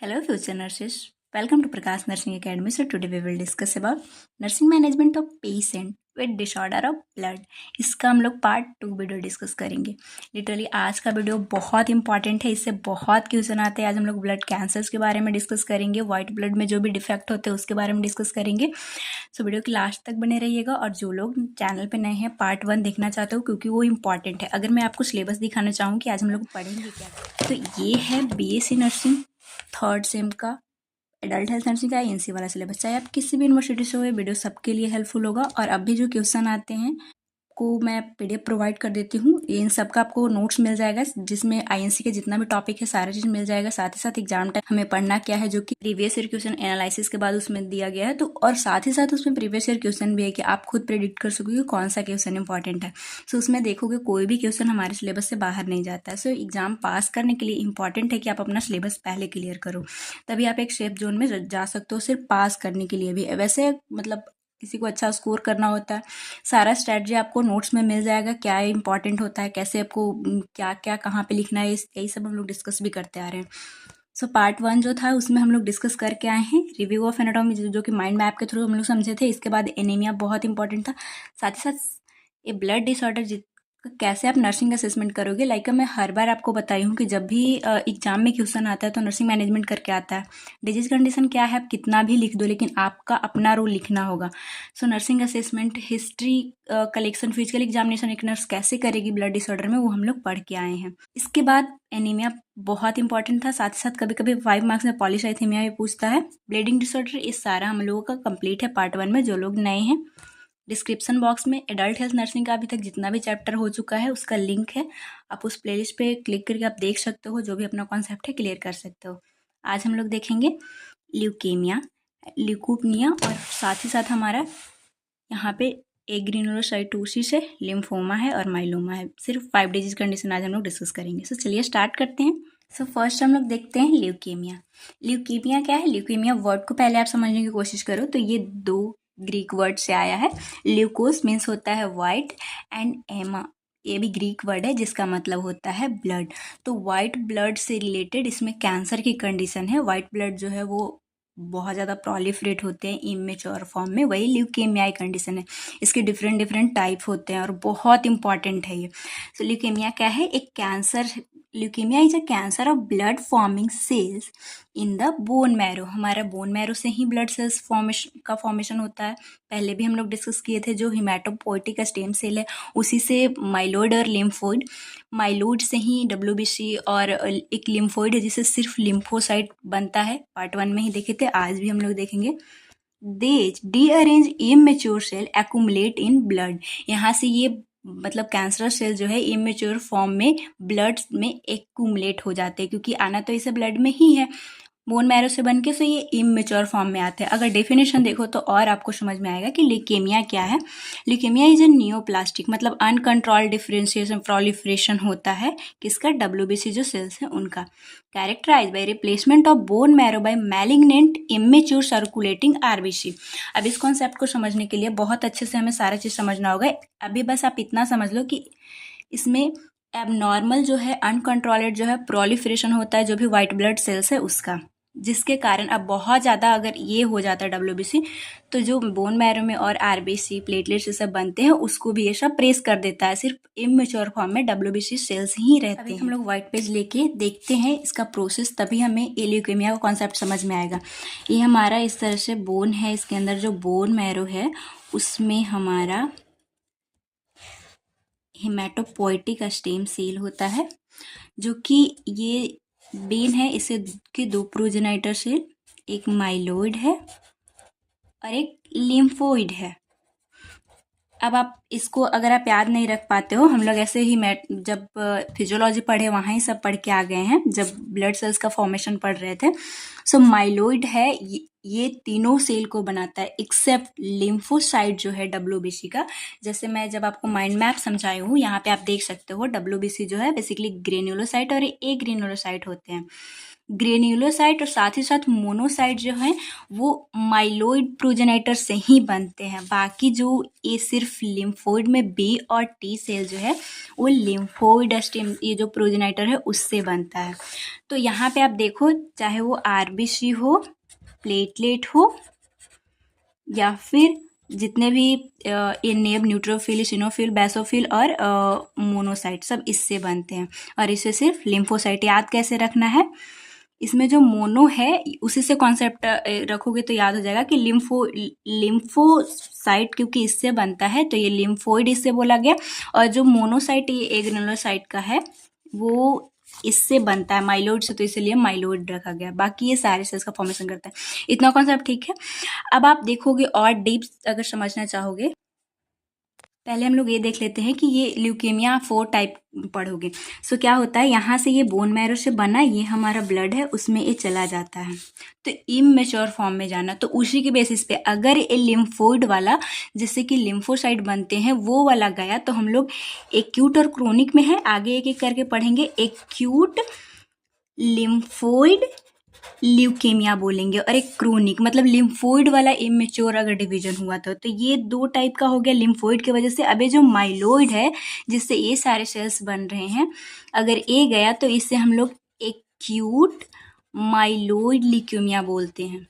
Hello, future nurses. Welcome to Prakash Nursing Academy. So today we will discuss about nursing management of patient with disorder of blood. इसका हम लोग part 2 video discuss करेंगे. Literally आज का video बहुत important है, इससे बहुत क्वेश्चन आते हैं. आज हम लोग ब्लड कैंसर्स के बारे में डिस्कस करेंगे, वाइट ब्लड में जो भी डिफेक्ट होते हैं उसके बारे में डिस्कस करेंगे. सो वीडियो की लास्ट तक बने रहिएगा. और जो लोग चैनल पे नए हैं पार्ट 1 देखना चाहते हो क्योंकि वो इंपॉर्टेंट है. अगर मैं आपको सिलेबस दिखाना चाहूँ कि आज हम लोग पढ़ेंगे क्या, तो ये है BSc नर्सिंग 3rd सेम का एडल्ट हेल्थ नर्सिंग का INC वाला सिलेबस. चाहे आप किसी भी यूनिवर्सिटी से हो, वीडियो सबके लिए हेल्पफुल होगा. और अभी जो क्वेश्चन आते हैं को मैं PDF प्रोवाइड कर देती हूँ. इन सब का आपको नोट्स मिल जाएगा जिसमें INC के जितना भी टॉपिक है सारा चीज़ मिल जाएगा. साथ ही साथ एग्जाम टाइम हमें पढ़ना क्या है जो कि प्रीवियस ईयर क्वेश्चन एनालिसिस के बाद उसमें दिया गया है. तो और साथ ही साथ उसमें प्रीवियस ईयर क्वेश्चन भी है कि आप खुद प्रेडिक्ट कर सकोगे कौन सा क्वेश्चन इंपॉर्टेंट है. सो उसमें देखोगे कोई भी क्वेश्चन हमारे सिलेबस से बाहर नहीं जाता है. सो एग्जाम पास करने के लिए इंपॉर्टेंट है कि आप अपना सिलेबस पहले क्लियर करो, तभी आप एक सेफ जोन में जा सकते हो. सिर्फ पास करने के लिए भी, वैसे मतलब किसी को अच्छा स्कोर करना होता है, सारा स्ट्रेटजी आपको नोट्स में मिल जाएगा. क्या इंपॉर्टेंट होता है, कैसे आपको क्या क्या कहाँ पे लिखना है, यही सब हम लोग डिस्कस भी करते आ रहे हैं. सो पार्ट 1 जो था उसमें हम लोग डिस्कस करके आए हैं रिव्यू ऑफ एनाटॉमी, जो कि माइंड मैप के थ्रू हम लोग समझे थे. इसके बाद एनीमिया बहुत इंपॉर्टेंट था. साथ ही साथ ये ब्लड डिसऑर्डर कैसे आप नर्सिंग असेसमेंट करोगे. लाइक मैं हर बार आपको बताई हूँ कि जब भी एग्जाम में क्वेश्चन आता है तो नर्सिंग मैनेजमेंट करके आता है. डिजीज कंडीशन क्या है आप कितना भी लिख दो, लेकिन आपका अपना रोल लिखना होगा. सो nursing assessment, history collection, physical examination एक नर्स कैसे करेगी ब्लड डिसऑर्डर में, वो हम लोग पढ़ के आए हैं. इसके बाद एनीमिया बहुत इंपॉर्टेंट था. साथ ही साथ कभी कभी 5 मार्क्स में पॉलीसाइथेमिया भी पूछता है. ब्लीडिंग डिसऑर्डर, ये सारा हम लोगों का कंप्लीट है पार्ट 1 में. जो लोग नए हैं डिस्क्रिप्शन बॉक्स में एडल्ट हेल्थ नर्सिंग का अभी तक जितना भी चैप्टर हो चुका है उसका लिंक है. आप उस प्लेलिस्ट पे क्लिक करके आप देख सकते हो, जो भी अपना कॉन्सेप्ट है क्लियर कर सकते हो. आज हम लोग देखेंगे ल्यूकेमिया, ल्यूकोपनिया और साथ ही साथ हमारा यहाँ पे एग्रेनुलोसाइटोसिस है, लिम्फोमा है और माइलोमा है. सिर्फ 5 डिजीज कंडीशन आज हम लोग डिस्कस करेंगे. सो चलिए स्टार्ट करते हैं. सो फर्स्ट हम लोग देखते हैं ल्यूकेमिया. ल्यूकेमिया क्या है. ल्यूकेमिया वर्ड को पहले आप समझने की कोशिश करो तो ये 2 ग्रीक वर्ड से आया है. ल्यूकोस मीन्स होता है वाइट एंड एमा, ये भी ग्रीक वर्ड है जिसका मतलब होता है ब्लड. तो वाइट ब्लड से रिलेटेड इसमें कैंसर की कंडीशन है. वाइट ब्लड जो है वो बहुत ज़्यादा प्रोलिफरेट होते हैं इमेच्योर फॉर्म में, वही ल्यूकेमिया कंडीशन है. इसके डिफरेंट डिफरेंट टाइप होते हैं और बहुत इंपॉर्टेंट है ये. सो ल्यूकेमिया क्या है, एक cancer. Leukaemia is a cancer of blood forming sales in the bone marrow. हमारा बोन मैरो से ही ब्लड सेल्स फॉर्मेशन होता है. पहले भी हम लोग डिस्कस किए थे. जो हिमेटोपोइटिक स्टेम सेल है उसी से माइलोइड और लिम्फोइड, माइलोइड से ही WBC और एक लिम्फोइड है जिससे सिर्फ लिम्फोसाइट बनता है. पार्ट 1 में ही देखे थे, आज भी हम लोग देखेंगे. They derange immature cell accumulate in blood. यहाँ से ये मतलब कैंसरस सेल जो है इमेच्योर फॉर्म में ब्लड में एक्यूमुलेट हो जाते हैं, क्योंकि आना तो इसे ब्लड में ही है बोन मैरो से बनके. सो ये इमेच्योर फॉर्म में आते हैं. अगर डेफिनेशन देखो तो और आपको समझ में आएगा कि ल्यूकेमिया क्या है. ल्यूकेमिया इज ए नियोप्लास्टिक, मतलब अनकंट्रोल्ड डिफरेंशिएशन प्रोलिफरेशन होता है किसका, WBC जो सेल्स हैं उनका. Characterise by replacement of bone marrow by malignant immature circulating RBC. अब इस कॉन्सेप्ट को समझने के लिए बहुत अच्छे से हमें सारा चीज़ समझना होगा. अभी बस आप इतना समझ लो कि इसमें एबनॉर्मल जो है, अनकंट्रोलेड जो है प्रोलिफरेशन होता है जो भी वाइट ब्लड सेल्स है उसका, जिसके कारण अब बहुत ज़्यादा अगर ये हो जाता है WBC तो जो बोन मैरो में और RBC प्लेटलेट्स ये सब बनते हैं उसको भी ये सब प्रेस कर देता है. सिर्फ इमेच्योर फॉर्म में WBC सेल्स ही रहते हैं. हम लोग व्हाइट पेज लेके देखते हैं इसका प्रोसेस, तभी हमें ल्यूकेमिया का कॉन्सेप्ट समझ में आएगा. ये हमारा इस तरह से बोन है, इसके अंदर जो बोन मैरो है उसमें हमारा हिमेटोपोइटिक स्टेम सेल होता है, जो कि ये बेन है. इसे के 2 प्रोजेनाइटर सेल, एक माइलोइड है और एक लिम्फोइड है. अब आप इसको अगर आप याद नहीं रख पाते हो, हम लोग ऐसे ही जब फिजियोलॉजी पढ़े वहाँ ही सब पढ़ के आ गए हैं जब ब्लड सेल्स का फॉर्मेशन पढ़ रहे थे. सो माइलोइड है, ये तीनों सेल को बनाता है एक्सेप्ट लिम्फोसाइट जो है WBC का. जैसे मैं जब आपको माइंड मैप समझाई हूँ, यहाँ पे आप देख सकते हो WBC जो है बेसिकली ग्रेन्युलोसाइट और ए ग्रेन्युलोसाइट होते हैं. ग्रेन्युलोसाइट और साथ ही साथ मोनोसाइट जो है वो माइलोइड प्रोजेनाइटर से ही बनते हैं. बाकी जो ये सिर्फ लिम्फोइड में बी और टी सेल जो है वो लिम्फोइड स्टेम, ये जो प्रोजेनाइटर है उससे बनता है। तो यहाँ पे आप देखो, चाहे वो आरबीसी हो, प्लेटलेट हो, या फिर जितने भी ये नेब, न्यूट्रोफिल, इसिनोफिल, बेसोफिल और मोनोसाइट सब इससे बनते हैं। और इसे सिर्फ लिम्फोसाइट याद कैसे रखना है, इसमें जो मोनो है उसी से कॉन्सेप्ट रखोगे तो याद हो जाएगा कि लिम्फोसाइट क्योंकि इससे बनता है तो ये लिम्फोइड इससे बोला गया, और जो मोनोसाइट ये एग्रेनुलोसाइट का है वो इससे बनता है माइलोइड से, तो इसलिए माइलोइड रखा गया। बाकी ये सारे सेल्स का फॉर्मेशन करता है। इतना कॉन्सेप्ट ठीक है। अब आप देखोगे और डीप अगर समझना चाहोगे, पहले हम लोग ये देख लेते हैं कि ये ल्यूकेमिया 4 टाइप पढ़ोगे। सो क्या होता है, यहाँ से ये बोन मैरो से बना, ये हमारा ब्लड है उसमें ये चला जाता है तो इमेच्योर फॉर्म में जाना, तो उसी के बेसिस पे अगर ये लिम्फोइड वाला जिससे कि लिम्फोसाइट बनते हैं वो वाला गया तो हम लोग एक्यूट और क्रोनिक में है, आगे एक एक करके पढ़ेंगे। एक्यूट लिम्फोइड ल्यूकेमिया बोलेंगे, और एक क्रोनिक मतलब लिम्फोइड वाला इमेच्योर अगर डिवीजन हुआ तो ये 2 टाइप का हो गया लिम्फोइड की वजह से। अब ये जो माइलोइड है जिससे ये सारे सेल्स बन रहे हैं, अगर ये गया तो इससे हम लोग एक्यूट माइलोइड ल्यूकेमिया बोलते हैं।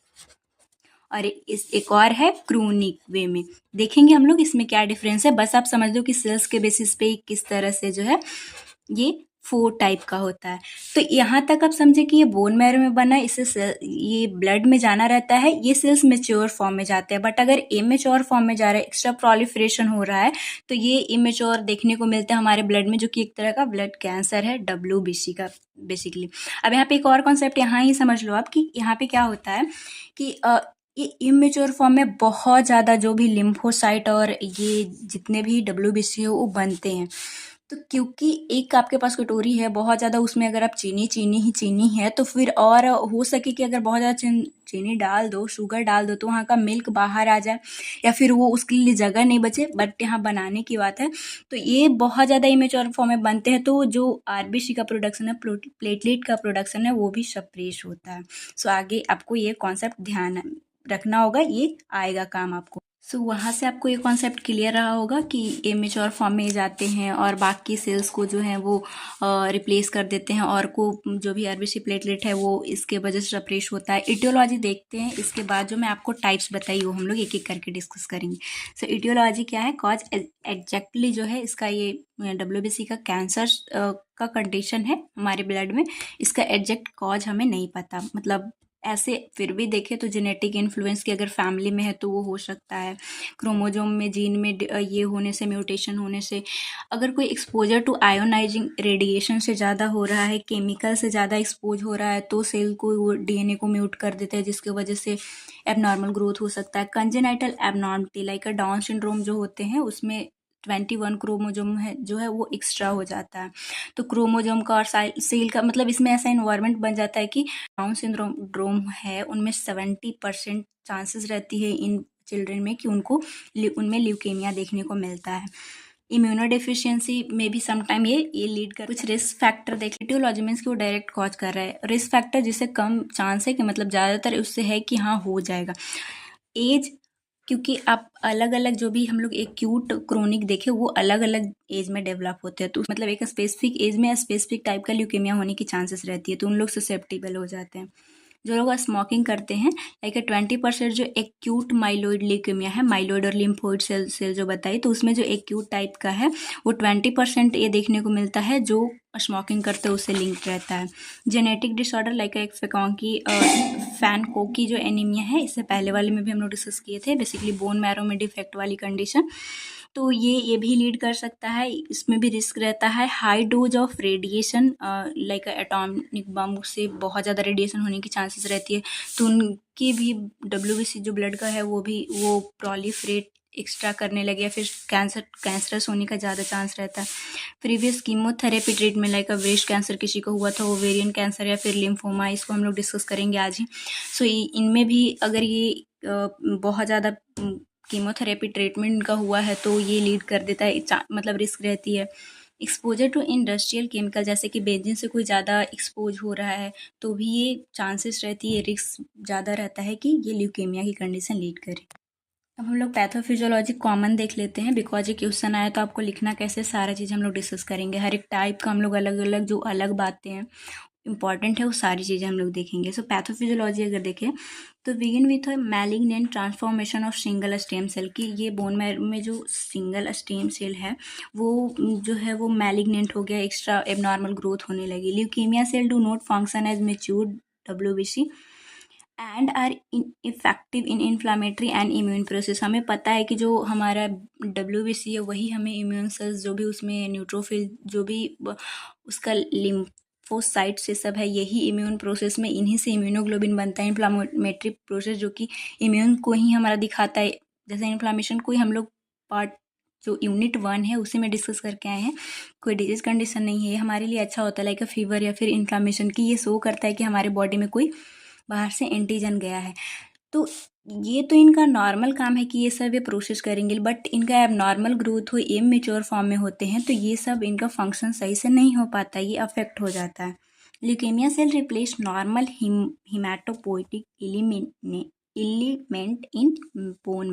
और एक और है क्रोनिक वे में, देखेंगे हम लोग इसमें क्या डिफरेंस है। बस आप समझ लो कि सेल्स के बेसिस पे किस तरह से जो है ये 4 टाइप का होता है। तो यहाँ तक आप समझे कि ये बोन मैरो में बना है, इससे ये ब्लड में जाना रहता है, ये सेल्स मेच्योर फॉर्म में जाते हैं। बट अगर इमेच्योर फॉर्म में जा रहा है, एक्स्ट्रा प्रोलिफरेशन हो रहा है, तो ये इमेच्योर देखने को मिलता है हमारे ब्लड में, जो कि एक तरह का ब्लड कैंसर है, WBC का बेसिकली। अब यहाँ पे एक और कॉन्सेप्ट यहाँ ही समझ लो आप कि यहाँ पे क्या होता है कि ये इमेच्योर फॉर्म में बहुत ज़्यादा जो भी लिम्फोसाइट और ये जितने भी WBC हो वो बनते हैं। तो क्योंकि एक आपके पास कटोरी है बहुत ज़्यादा, उसमें अगर आप चीनी है तो फिर, और हो सके कि अगर बहुत ज़्यादा चीनी डाल दो, शुगर डाल दो, तो वहाँ का मिल्क बाहर आ जाए या फिर वो उसके लिए जगह नहीं बचे। बट यहाँ बनाने की बात है तो ये बहुत ज़्यादा इमेच्योर फॉर्म में बनते हैं, तो जो आरबीसी का प्रोडक्शन है, प्लेटलेट का प्रोडक्शन है, वो भी सप्रेस होता है। सो आगे आपको ये कॉन्सेप्ट ध्यान रखना होगा, ये आएगा काम आपको। सो वहाँ से आपको ये कॉन्सेप्ट क्लियर रहा होगा कि इमेच्योर फॉर्म में जाते हैं और बाकी सेल्स को जो है वो रिप्लेस कर देते हैं, और को जो भी आरबीसी प्लेटलेट है वो इसके वजह से सप्रेस होता है। इटियोलॉजी देखते हैं, इसके बाद जो मैं आपको टाइप्स बताई वो हम लोग एक एक करके डिस्कस करेंगे। सो इटियोलॉजी क्या है, कॉज एग्जैक्टली जो है इसका ये WBC का कैंसर का कंडीशन है हमारे ब्लड में, इसका एग्जैक्ट कॉज हमें नहीं पता। मतलब ऐसे फिर भी देखें तो जेनेटिक इन्फ्लुएंस की अगर फैमिली में है तो वो हो सकता है, क्रोमोजोम में जीन में ये होने से, म्यूटेशन होने से, अगर कोई एक्सपोजर टू आयोनाइजिंग रेडिएशन से ज़्यादा हो रहा है, केमिकल से ज़्यादा एक्सपोज हो रहा है, तो सेल को वो DNA को म्यूट कर देते हैं, जिसकी वजह से एबनॉर्मल ग्रोथ हो सकता है। Congenital abnormality like down syndrome जो होते हैं उसमें 21 क्रोमोजोम है जो है वो एक्स्ट्रा हो जाता है, तो क्रोमोजोम का और सेल का मतलब इसमें ऐसा इन्वायरमेंट बन जाता है कि डाउन सिंड्रोम है उनमें 70% चांसेस रहती है इन चिल्ड्रन में कि उनमें ल्यूकेमिया देखने को मिलता है। इम्यूनो डेफिशिएंसी में भी समटाइम ये लीड कर। कुछ रिस्क फैक्टर देख, इटियोलॉजी मीन्स कि वो डायरेक्ट कॉज कर रहा है, रिस्क फैक्टर जिससे कम चांस है कि मतलब ज़्यादातर उससे है कि हाँ हो जाएगा। एज, क्योंकि आप अलग अलग जो भी हम लोग एक्यूट क्रोनिक देखे वो अलग अलग एज में डेवलप होते हैं, तो मतलब एक स्पेसिफिक एज में स्पेसिफिक टाइप का ल्यूकेमिया होने की चांसेस रहती है, तो उन लोग ससेप्टेबल हो जाते हैं। जो लोग स्मोकिंग करते हैं, लाइक 20% जो एक्यूट माइलोइड ल्यूकेमिया है, माइलोइड और लिम्फोइड सेल जो बताई, तो उसमें जो एक्यूट टाइप का है वो 20% ये देखने को मिलता है जो स्मोकिंग करते हैं उससे लिंक रहता है। जेनेटिक डिसऑर्डर लाइक एक फेकॉन्की फैनकोकी जो एनीमिया है, इससे पहले वाले में भी हम लोग डिस्कस किए थे, बेसिकली बोन मैरो में डिफेक्ट वाली कंडीशन, तो ये भी लीड कर सकता है। इसमें भी रिस्क रहता है। High dose of radiation like atomic bomb से बहुत ज़्यादा रेडिएशन होने की चांसेस रहती है, तो उनकी भी WBC जो ब्लड का है वो प्रोलिफरेट एक्स्ट्रा करने लगे, या फिर कैंसरस होने का ज़्यादा चांस रहता है। Previous chemotherapy treatment like breast cancer किसी को हुआ था, ओवेरियन कैंसर या फिर लिम्फोमा, इसको हम लोग डिस्कस करेंगे आज ही। सो इनमें भी अगर ये बहुत ज़्यादा कीमोथेरेपी ट्रीटमेंट का हुआ है तो ये लीड कर देता है, मतलब रिस्क रहती है। एक्सपोजर टू इंडस्ट्रियल केमिकल जैसे कि बेंजीन से कोई ज़्यादा एक्सपोज हो रहा है तो भी ये चांसेस रहती है, रिस्क ज़्यादा रहता है कि ये ल्यूकेमिया की कंडीशन लीड करे। अब हम लोग पैथोफिजियोलॉजी कॉमन देख लेते हैं, बिकॉज ये क्वेश्चन आया तो आपको लिखना कैसे, सारा चीज़ हम लोग डिस्कस करेंगे। हर एक टाइप का हम लोग अलग अलग जो अलग बातें हैं इंपॉर्टेंट है वो सारी चीज़ें हम लोग देखेंगे। सो पैथोफिजियोलॉजी अगर देखें तो begin with malignant transformation of single stem cell की, ये बोन मैरो में जो सिंगल स्टेम सेल है वो जो है वो मैलिग्नेंट हो गया, एक्स्ट्रा एबनॉर्मल ग्रोथ होने लगी। Leukaemia cell do not function as mature WBC and are effective in inflammatory and immune process. हमें पता है कि जो हमारा WBC है वही हमें इम्यून सेल्स जो भी उसमें न्यूट्रोफिल जो भी उसका लिम्फोसाइट से सब है, यही इम्यून प्रोसेस में इन्हीं से इम्यूनोग्लोबिन बनता है। इन्फ्लामेटरी प्रोसेस जो कि इम्यून को ही हमारा दिखाता है, जैसे इन्फ्लामेशन को ही हम लोग पार्ट जो यूनिट 1 है उसी में डिस्कस करके आए हैं। कोई डिजीज कंडीशन नहीं है, ये हमारे लिए अच्छा होता है, लाइक अ फीवर या फिर इन्फ्लामेशन की ये शो करता है कि हमारे बॉडी में कोई बाहर से एंटीजन गया है। तो ये तो इनका नॉर्मल काम है कि ये सब ये प्रोसेस करेंगे, बट इनका अब नॉर्मल ग्रोथ हो इमेच्योर फॉर्म में होते हैं तो ये सब इनका फंक्शन सही से नहीं हो पाता, ये अफेक्ट हो जाता है। Leukaemia cell replace normal haematopoietic element in bone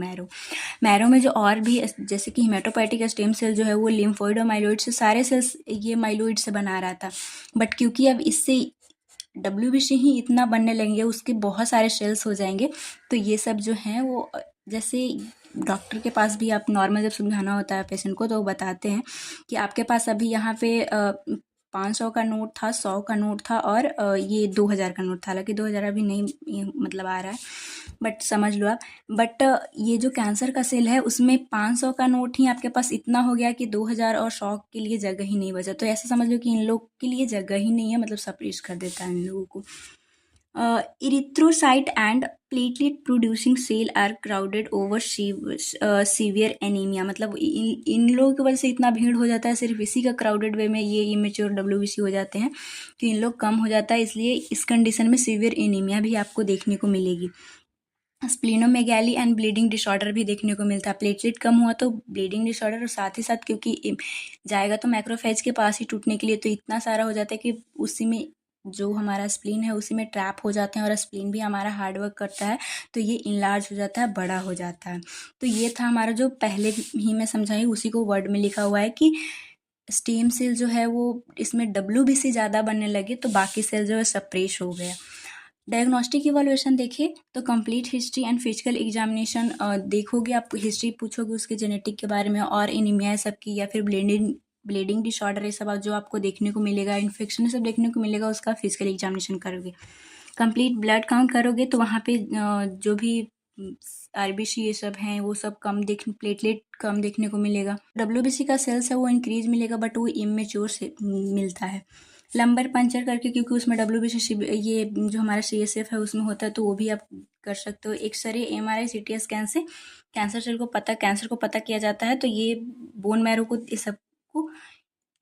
marrow में जो और भी जैसे कि हिमेटोपोइटिक स्टेम सेल जो है वो लिम्फोइड और माइलोइड से सारे सेल्स ये माइलोइड से बना रहा था, बट क्योंकि अब इससे WBC ही इतना बनने लगेंगे, उसके बहुत सारे सेल्स हो जाएंगे, तो ये सब जो हैं वो जैसे डॉक्टर के पास भी आप नॉर्मल जब समझाना होता है पेशेंट को तो वो बताते हैं कि आपके पास अभी यहाँ पे 500 का नोट था, 100 का नोट था और ये 2000 का नोट था। हालांकि 2000 अभी नहीं मतलब आ रहा है, बट समझ लो आप। बट ये जो कैंसर का सेल है उसमें 500 का नोट ही आपके पास इतना हो गया कि 2000 और 100 के लिए जगह ही नहीं बचा। तो ऐसा समझ लो कि इन लोग के लिए जगह ही नहीं है, मतलब सप्रेस कर देता है इन लोगों को। Erythrocyte and platelet producing cell are crowded over severe anaemia, मतलब इन लोगों की वजह से इतना भीड़ हो जाता है, सिर्फ इसी का क्राउडेड वे में ये इमेच्योर WBC हो जाते हैं कि इन लोग कम हो जाता है, इसलिए इस कंडीशन में सीवियर एनीमिया भी आपको देखने को मिलेगी। स्प्लीनोमेगैली एंड ब्लीडिंग डिसऑर्डर भी देखने को मिलता है। प्लेटलेट कम हुआ तो ब्लीडिंग डिसऑर्डर, और साथ ही साथ क्योंकि जाएगा तो मैक्रोफेज के पास ही टूटने के लिए, तो इतना सारा हो जाता है कि उसी में जो हमारा स्प्लीन है उसी में ट्रैप हो जाते हैं, और स्प्लीन भी हमारा हार्ड वर्क करता है तो ये इनलार्ज हो जाता है, बड़ा हो जाता है। तो ये था हमारा जो पहले ही मैं समझाई, उसी को वर्ड में लिखा हुआ है कि स्टेम सेल जो है वो इसमें WBC ज़्यादा बनने लगे तो बाकी सेल जो है सप्रेस हो गया। डायग्नोस्टिक इवैल्यूएशन देखें तो complete history and physical examination देखोगे, आप हिस्ट्री पूछोगे उसके जेनेटिक के बारे में और एनीमिया सब की या फिर ब्लीडिंग डिसऑर्डर ये सब जो आपको देखने को मिलेगा, इन्फेक्शन सब देखने को मिलेगा, उसका फिजिकल एग्जामिनेशन करोगे। कंप्लीट ब्लड काउंट करोगे तो वहाँ पे जो भी RBC ये सब हैं वो सब कम प्लेटलेट कम देखने को मिलेगा। WBC का सेल्स है वो इंक्रीज मिलेगा, बट वो इमेच्योर से मिलता है। लंबर पंचर करके, क्योंकि उसमें WBC ये जो हमारा CSF है उसमें होता है, तो वो भी आप कर सकते हो। एक्सरे MRI CT स्कैन से कैंसर को पता किया जाता है, तो ये बोन मैरो को इस सबको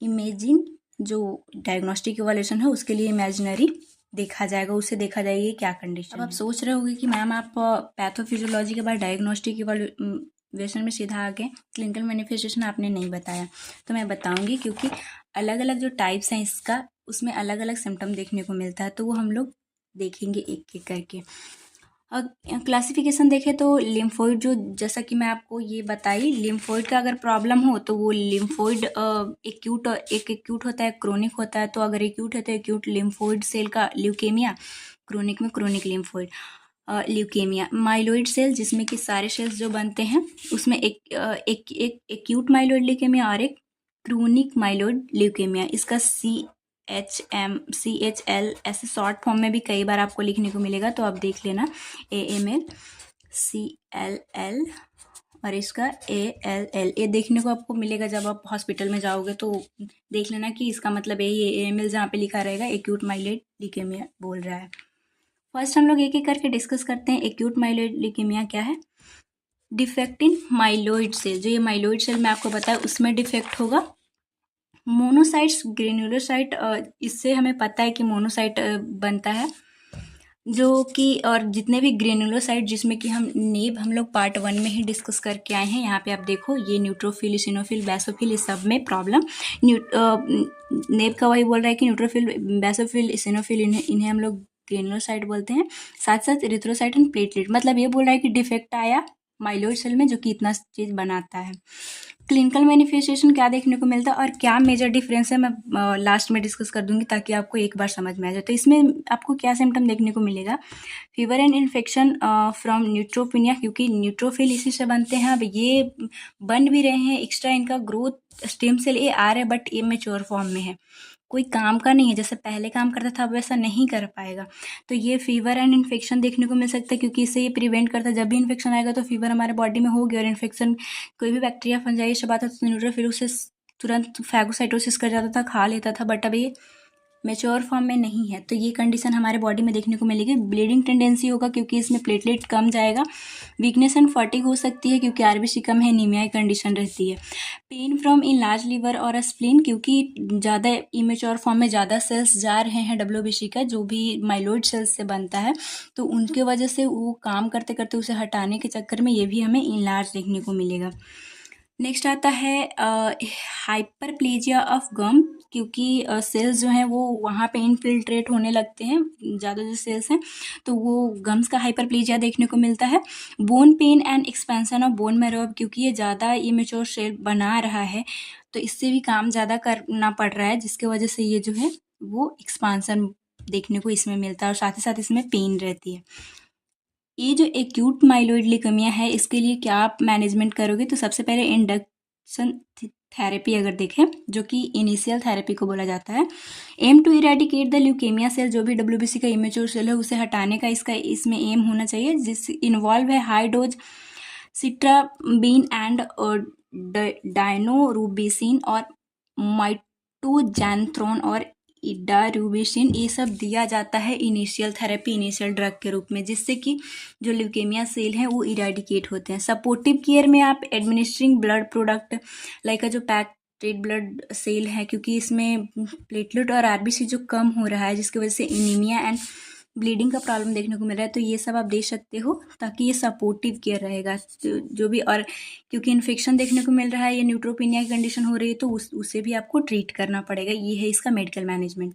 इमेजिन जो डायग्नोस्टिक इवैल्यूएशन है उसके लिए इमेजिनरी देखा जाएगा, उससे देखा जाएगा कि क्या कंडीशन है। अब आप सोच रहे होंगे कि मैम आप पैथोफिजियोलॉजी के बाद डायग्नोस्टिक इवैल्यूएशन में सीधा आ गए, क्लिनिकल मैनिफेस्टेशन आपने नहीं बताया, तो मैं बताऊंगी, क्योंकि अलग अलग जो टाइप्स हैं इसका उसमें अलग अलग सिम्टम देखने को मिलता है, तो वो हम लोग देखेंगे एक एक करके। क्लासिफिकेशन देखें तो लिम्फोइड, जो जैसा कि मैं आपको ये बताई, लिम्फोइड का अगर प्रॉब्लम हो तो वो लिम्फोइड एक्यूट होता है, क्रोनिक होता है। तो अगर एक्यूट है तो एक्यूट लिम्फोइड सेल का ल्यूकेमिया, क्रोनिक में chronic lymphoid leukaemia. Myeloid cell जिसमें कि सारे सेल्स जो बनते हैं उसमें एक एक्यूट माइलोइड ल्यूकेमिया और एक क्रोनिक माइलोइड ल्यूकेमिया। इसका CHL ऐसे शॉर्ट फॉर्म में भी कई बार आपको लिखने को मिलेगा, तो आप देख लेना AML CLL और इसका ALL, ये देखने को आपको मिलेगा जब आप हॉस्पिटल में जाओगे, तो देख लेना कि इसका मतलब यही AML जहाँ पे लिखा रहेगा एक्यूट माइलोइड ल्यूकेमिया बोल रहा है। फर्स्ट हम लोग एक एक करके डिस्कस करते हैं। एक्यूट माइलोइड ल्यूकेमिया क्या है? डिफेक्ट इन माइलोइड सेल, जो ये माइलोइड सेल मैं आपको बताया उसमें डिफेक्ट होगा। मोनोसाइट्स ग्रेन्युलोसाइट, इससे हमें पता है कि मोनोसाइट बनता है, जो कि और जितने भी ग्रेनुलोसाइट जिसमें कि हम लोग पार्ट 1 में ही डिस्कस करके आए हैं। यहाँ पे आप देखो ये न्यूट्रोफिल, इसिनोफिल, बेसोफिल, इस सब में प्रॉब्लम। नेब का वही बोल रहा है कि न्यूट्रोफिल, बेसोफिल, इसिनोफिल इन्हें हम लोग ग्रेनुलोसाइट बोलते हैं। साथ साथ इरिथ्रोसाइट एंड प्लेटलेट, मतलब ये बोल रहा है कि डिफेक्ट आया माइलोइड सेल में, जो कि इतना चीज़ बनाता है। क्लिनिकल मैनिफेस्टेशन क्या देखने को मिलता है और क्या मेजर डिफरेंस है, मैं लास्ट में डिस्कस कर दूंगी ताकि आपको एक बार समझ में आ जाए। तो इसमें आपको क्या सिम्टम देखने को मिलेगा, फीवर एंड इन्फेक्शन फ्रॉम न्यूट्रोपिनिया, क्योंकि न्यूट्रोफिल इसी से बनते हैं। अब ये बन भी रहे हैं, एक्स्ट्रा इनका ग्रोथ स्टेम सेल ये आ रहे हैं, बट ये मेच्योर फॉर्म में है, कोई काम का नहीं है, जैसे पहले काम करता था अब वैसा नहीं कर पाएगा। तो ये फीवर एंड इन्फेक्शन देखने को मिल सकता है, क्योंकि इससे ये प्रिवेंट करता है, जब भी इन्फेक्शन आएगा तो फीवर हमारे बॉडी में होगी, और इन्फेक्शन कोई भी बैक्टीरिया फंजाई सब आता था तो न्यूट्रोफिल उसे तुरंत फैगोसाइटोसिस कर जाता था, खा लेता था, बट अब ये मेच्योर फॉर्म में नहीं है। तो ये कंडीशन हमारे बॉडी में देखने को मिलेगी। ब्लीडिंग टेंडेंसी होगा क्योंकि इसमें प्लेटलेट कम जाएगा। वीकनेस एंड फटीग हो सकती है क्योंकि आरबीसी कम है, एनीमिया की कंडीशन रहती है। Pain from in large liver और अ स्प्लीन, क्योंकि ज़्यादा इमेच्योर फॉर्म में ज़्यादा सेल्स जा रहे हैं डब्ल्यूबीसी का, जो भी माइलोइड सेल्स से बनता है, तो उनके वजह से वो काम करते करते उसे हटाने के चक्कर में ये भी हमें इनलार्ज देखने को मिलेगा। नेक्स्ट आता है हाइपरप्लेजिया ऑफ गम, क्योंकि सेल्स जो हैं वो वहाँ पे इनफिल्ट्रेट होने लगते हैं, ज़्यादा जो सेल्स हैं, तो वो गम्स का हाइपरप्लेजिया देखने को मिलता है। Bone pen and expansion of bone marrow, क्योंकि ये ज़्यादा इमेच्योर सेल बना रहा है तो इससे भी काम ज़्यादा करना पड़ रहा है, जिसके वजह से ये जो है वो एक्सपांसन देखने को इसमें मिलता है, और साथ ही साथ इसमें पेन रहती है। ये जो एक्यूट माइलोइड ल्यूकेमिया है, इसके लिए क्या आप मैनेजमेंट करोगे, तो सबसे पहले इंडक्शन थेरेपी अगर देखें, जो कि इनिशियल थेरेपी को बोला जाता है। Aim to eradicate the leukaemia cell, जो भी डब्ल्यूबीसी का इमेच्योर सेल है उसे हटाने का इसका इसमें एम होना चाहिए, जिस इन्वॉल्व है हाई डोज सिट्राबीन एंड डायनोरूबिसिन और माइटोजैंथ्रोन और इडारूबिसिन, ये सब दिया जाता है इनिशियल थेरेपी, इनिशियल ड्रग के रूप में, जिससे कि जो ल्यूकेमिया सेल हैं वो इरेडिकेट होते हैं। सपोर्टिव केयर में आप एडमिनिस्ट्रिंग ब्लड प्रोडक्ट लाइक जो पैक रेड ब्लड सेल है, क्योंकि इसमें प्लेटलेट और आरबीसी जो कम हो रहा है, जिसकी वजह से एनीमिया एंड ब्लीडिंग का प्रॉब्लम देखने को मिल रहा है, तो ये सब आप दे सकते हो ताकि ये सपोर्टिव केयर रहेगा। तो जो भी, और क्योंकि इन्फेक्शन देखने को मिल रहा है, ये न्यूट्रोपिनिया की कंडीशन हो रही है, तो उसे भी आपको ट्रीट करना पड़ेगा। ये है इसका मेडिकल मैनेजमेंट।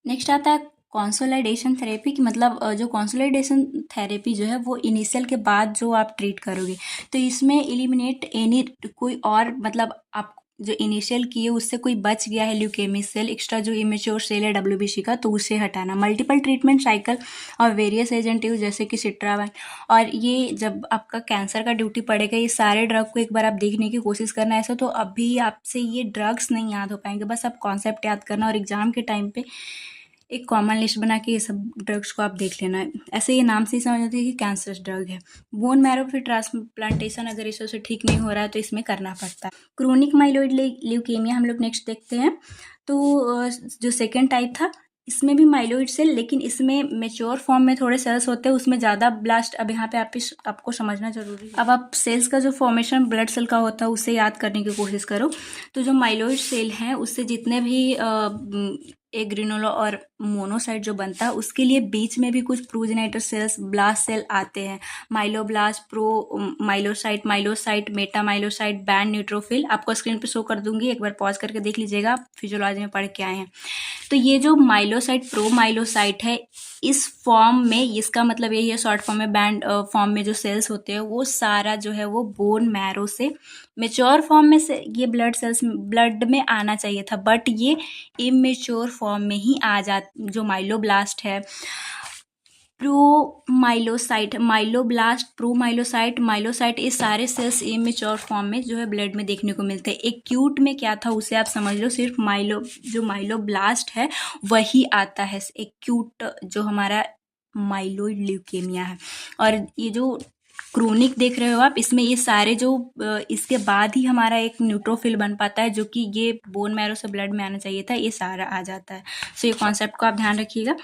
नेक्स्ट आता है कंसोलिडेशन थेरेपी की, मतलब जो कंसोलिडेशन थेरेपी जो है वो इनिशियल के बाद जो आप ट्रीट करोगे, तो इसमें एलिमिनेट एनी कोई और, मतलब आप जो इनिशियल किए उससे कोई बच गया है ल्यूकेमी सेल, एक्स्ट्रा जो इमेच्योर सेल है डब्ल्यूबीसी का, तो उसे हटाना। मल्टीपल ट्रीटमेंट साइकिल और वेरियस एजेंट यूज, जैसे कि सिट्रावाइन, और ये जब आपका कैंसर का ड्यूटी पड़ेगा, ये सारे ड्रग को एक बार आप देखने की कोशिश करना। ऐसा तो अभी आपसे ये ड्रग्स नहीं याद हो पाएंगे, बस आप कॉन्सेप्ट याद करना और एग्जाम के टाइम पे एक कॉमन लिस्ट बना के ये सब ड्रग्स को आप देख लेना। ऐसे ये नाम से ही समझ आती है कि कैंसर ड्रग है। बोन मैरो फिर ट्रांसप्लांटेशन अगर इससे ठीक नहीं हो रहा है तो इसमें करना पड़ता है। क्रोनिक माइलोइड ल्यूकेमिया हम लोग नेक्स्ट देखते हैं। तो जो सेकेंड टाइप था, इसमें भी माइलोइड सेल, लेकिन इसमें मेच्योर फॉर्म में थोड़े सेल्स होते हैं, उसमें ज़्यादा ब्लास्ट। अब यहाँ पे आपको समझना जरूरी है। अब आप सेल्स का जो फॉर्मेशन ब्लड सेल का होता है उसे याद करने की कोशिश करो। तो जो माइलोइड सेल हैं उससे जितने भी एक ग्रेनुला और मोनोसाइट जो बनता है, उसके लिए बीच में भी कुछ प्रोजेनेटर सेल्स, ब्लास्ट सेल आते हैं। Myeloblast, promyelocyte, myelocyte, metamyelocyte, band neutrophil, आपको स्क्रीन पे शो कर दूंगी, एक बार पॉज करके देख लीजिएगा, आप फिजियोलॉजी में पढ़ के आए हैं। तो ये जो माइलोसाइट, प्रो माइलोसाइट है, इस फॉर्म में, इसका मतलब यही है शॉर्ट फॉर्म में, बैंड फॉर्म में जो सेल्स होते हैं वो सारा जो है वो बोन मैरो से मेच्योर फॉर्म में से ये ब्लड सेल्स ब्लड में आना चाहिए था, बट ये इमेच्योर फॉर्म में ही आ जा। जो माइलोब्लास्ट है, प्रोमाइलोसाइट, माइलोब्लास्ट, प्रोमाइलोसाइट, माइलोसाइट, ये सारे सेल्स इमेच्योर फॉर्म में जो है ब्लड में देखने को मिलते हैं। एक्यूट में क्या था उसे आप समझ लो, सिर्फ जो माइलोब्लास्ट है वही आता है एक्यूट, जो हमारा माइलोइड ल्यूकेमिया है। और ये जो क्रोनिक देख रहे हो आप, इसमें ये सारे जो इसके बाद ही हमारा एक न्यूट्रोफिल बन पाता है, जो कि ये बोन मैरो से ब्लड में आना चाहिए था, ये सारा आ जाता है। सो ये कॉन्सेप्ट को आप ध्यान रखिएगा,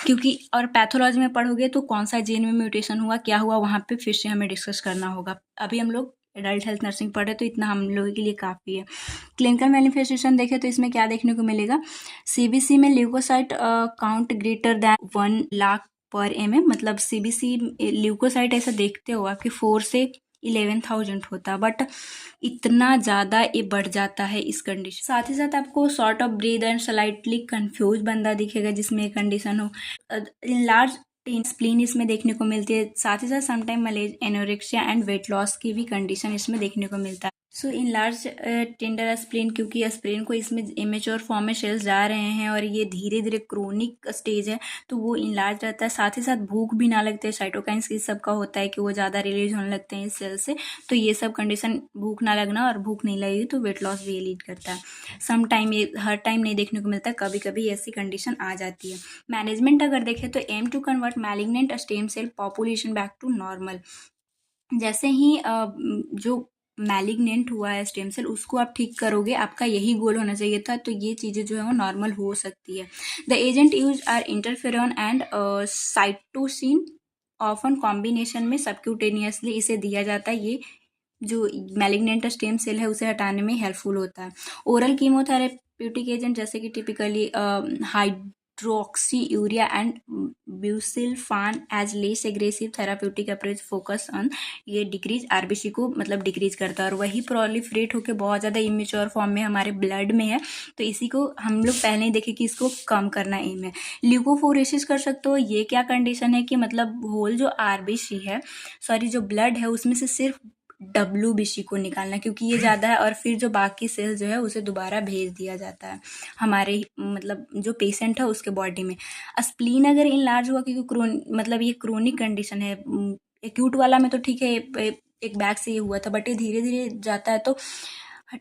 क्योंकि और पैथोलॉजी में पढ़ोगे तो कौन सा जीन में म्यूटेशन हुआ, क्या हुआ, वहाँ पे फिर से हमें डिस्कस करना होगा। अभी हम लोग एडल्ट हेल्थ नर्सिंग पढ़े तो इतना हम लोगों के लिए काफ़ी है। क्लिनिकल मैनिफेस्टेशन देखें तो इसमें क्या देखने को मिलेगा, सीबीसी में leucocyte count greater than 1 lakh per mm, मतलब सीबीसी ल्यूकोसाइट ऐसा देखते हो आपके 4 से 11,000 होता, बट इतना ज़्यादा ये बढ़ जाता है इस कंडीशन। साथ ही साथ आपको short of breath and slightly confuse बंदा दिखेगा जिसमें ये कंडीशन हो। इन लार्ज स्प्लीन इसमें देखने को मिलती है। साथ ही साथ sometime मलेज anorexia and weight loss की भी कंडीशन इसमें देखने को मिलता है। सो इन लार्ज टेंडर स्प्लीन, क्योंकि स्प्लीन को इसमें इमेच्योर फॉर्म में सेल्स जा रहे हैं और ये धीरे धीरे क्रोनिक स्टेज है, तो वो इनलार्ज रहता है। साथ ही साथ भूख भी ना लगते, साइटोकाइंस इस सब का होता है कि वो ज़्यादा रिलीज होने लगते हैं इस सेल से, तो ये सब कंडीशन, भूख ना लगना और भूख नहीं लगेगी तो वेट लॉस भी ये लीड करता है। सम टाइम, ये हर टाइम नहीं देखने को मिलता है, कभी कभी ऐसी कंडीशन आ जाती है। मैनेजमेंट अगर देखें तो aim to convert malignant stem cell population back to normal. जैसे ही जो मैलिग्नेंट हुआ है स्टेम सेल, उसको आप ठीक करोगे, आपका यही गोल होना चाहिए था, तो ये चीज़ें जो है वो नॉर्मल हो सकती है। The agent use are interferon and cytosine, often combination में सबक्यूटेनियसली इसे दिया जाता है। ये जो मैलिग्नेंट स्टेम सेल है उसे हटाने में हेल्पफुल होता है। ओरल कीमोथेरेप्यूटिक एजेंट जैसे कि typically hydroxyurea and busulfan as less aggressive therapeutic approach focus on, ये डिक्रीज आरबीसी को मतलब डिक्रीज करता है, और वही प्रोलिफरेट होकर बहुत ज़्यादा इमेच्योर फॉर्म में हमारे ब्लड में है, तो इसी को हम लोग पहले ही देखे कि इसको कम करना एम है। ल्यूकोफोरेसिस कर सकते हो, ये क्या कंडीशन है कि मतलब होल जो आरबीसी है, सॉरी जो ब्लड है उसमें से सिर्फ WBC को निकालना, क्योंकि ये ज़्यादा है, और फिर जो बाकी सेल जो है उसे दोबारा भेज दिया जाता है हमारे मतलब जो पेशेंट है उसके बॉडी में। स्प्लीन अगर इनलार्ज हुआ, क्योंकि मतलब ये क्रोनिक कंडीशन है, एक्यूट वाला में तो ठीक है, एक बैग से ये हुआ था, बट ये धीरे धीरे जाता है, तो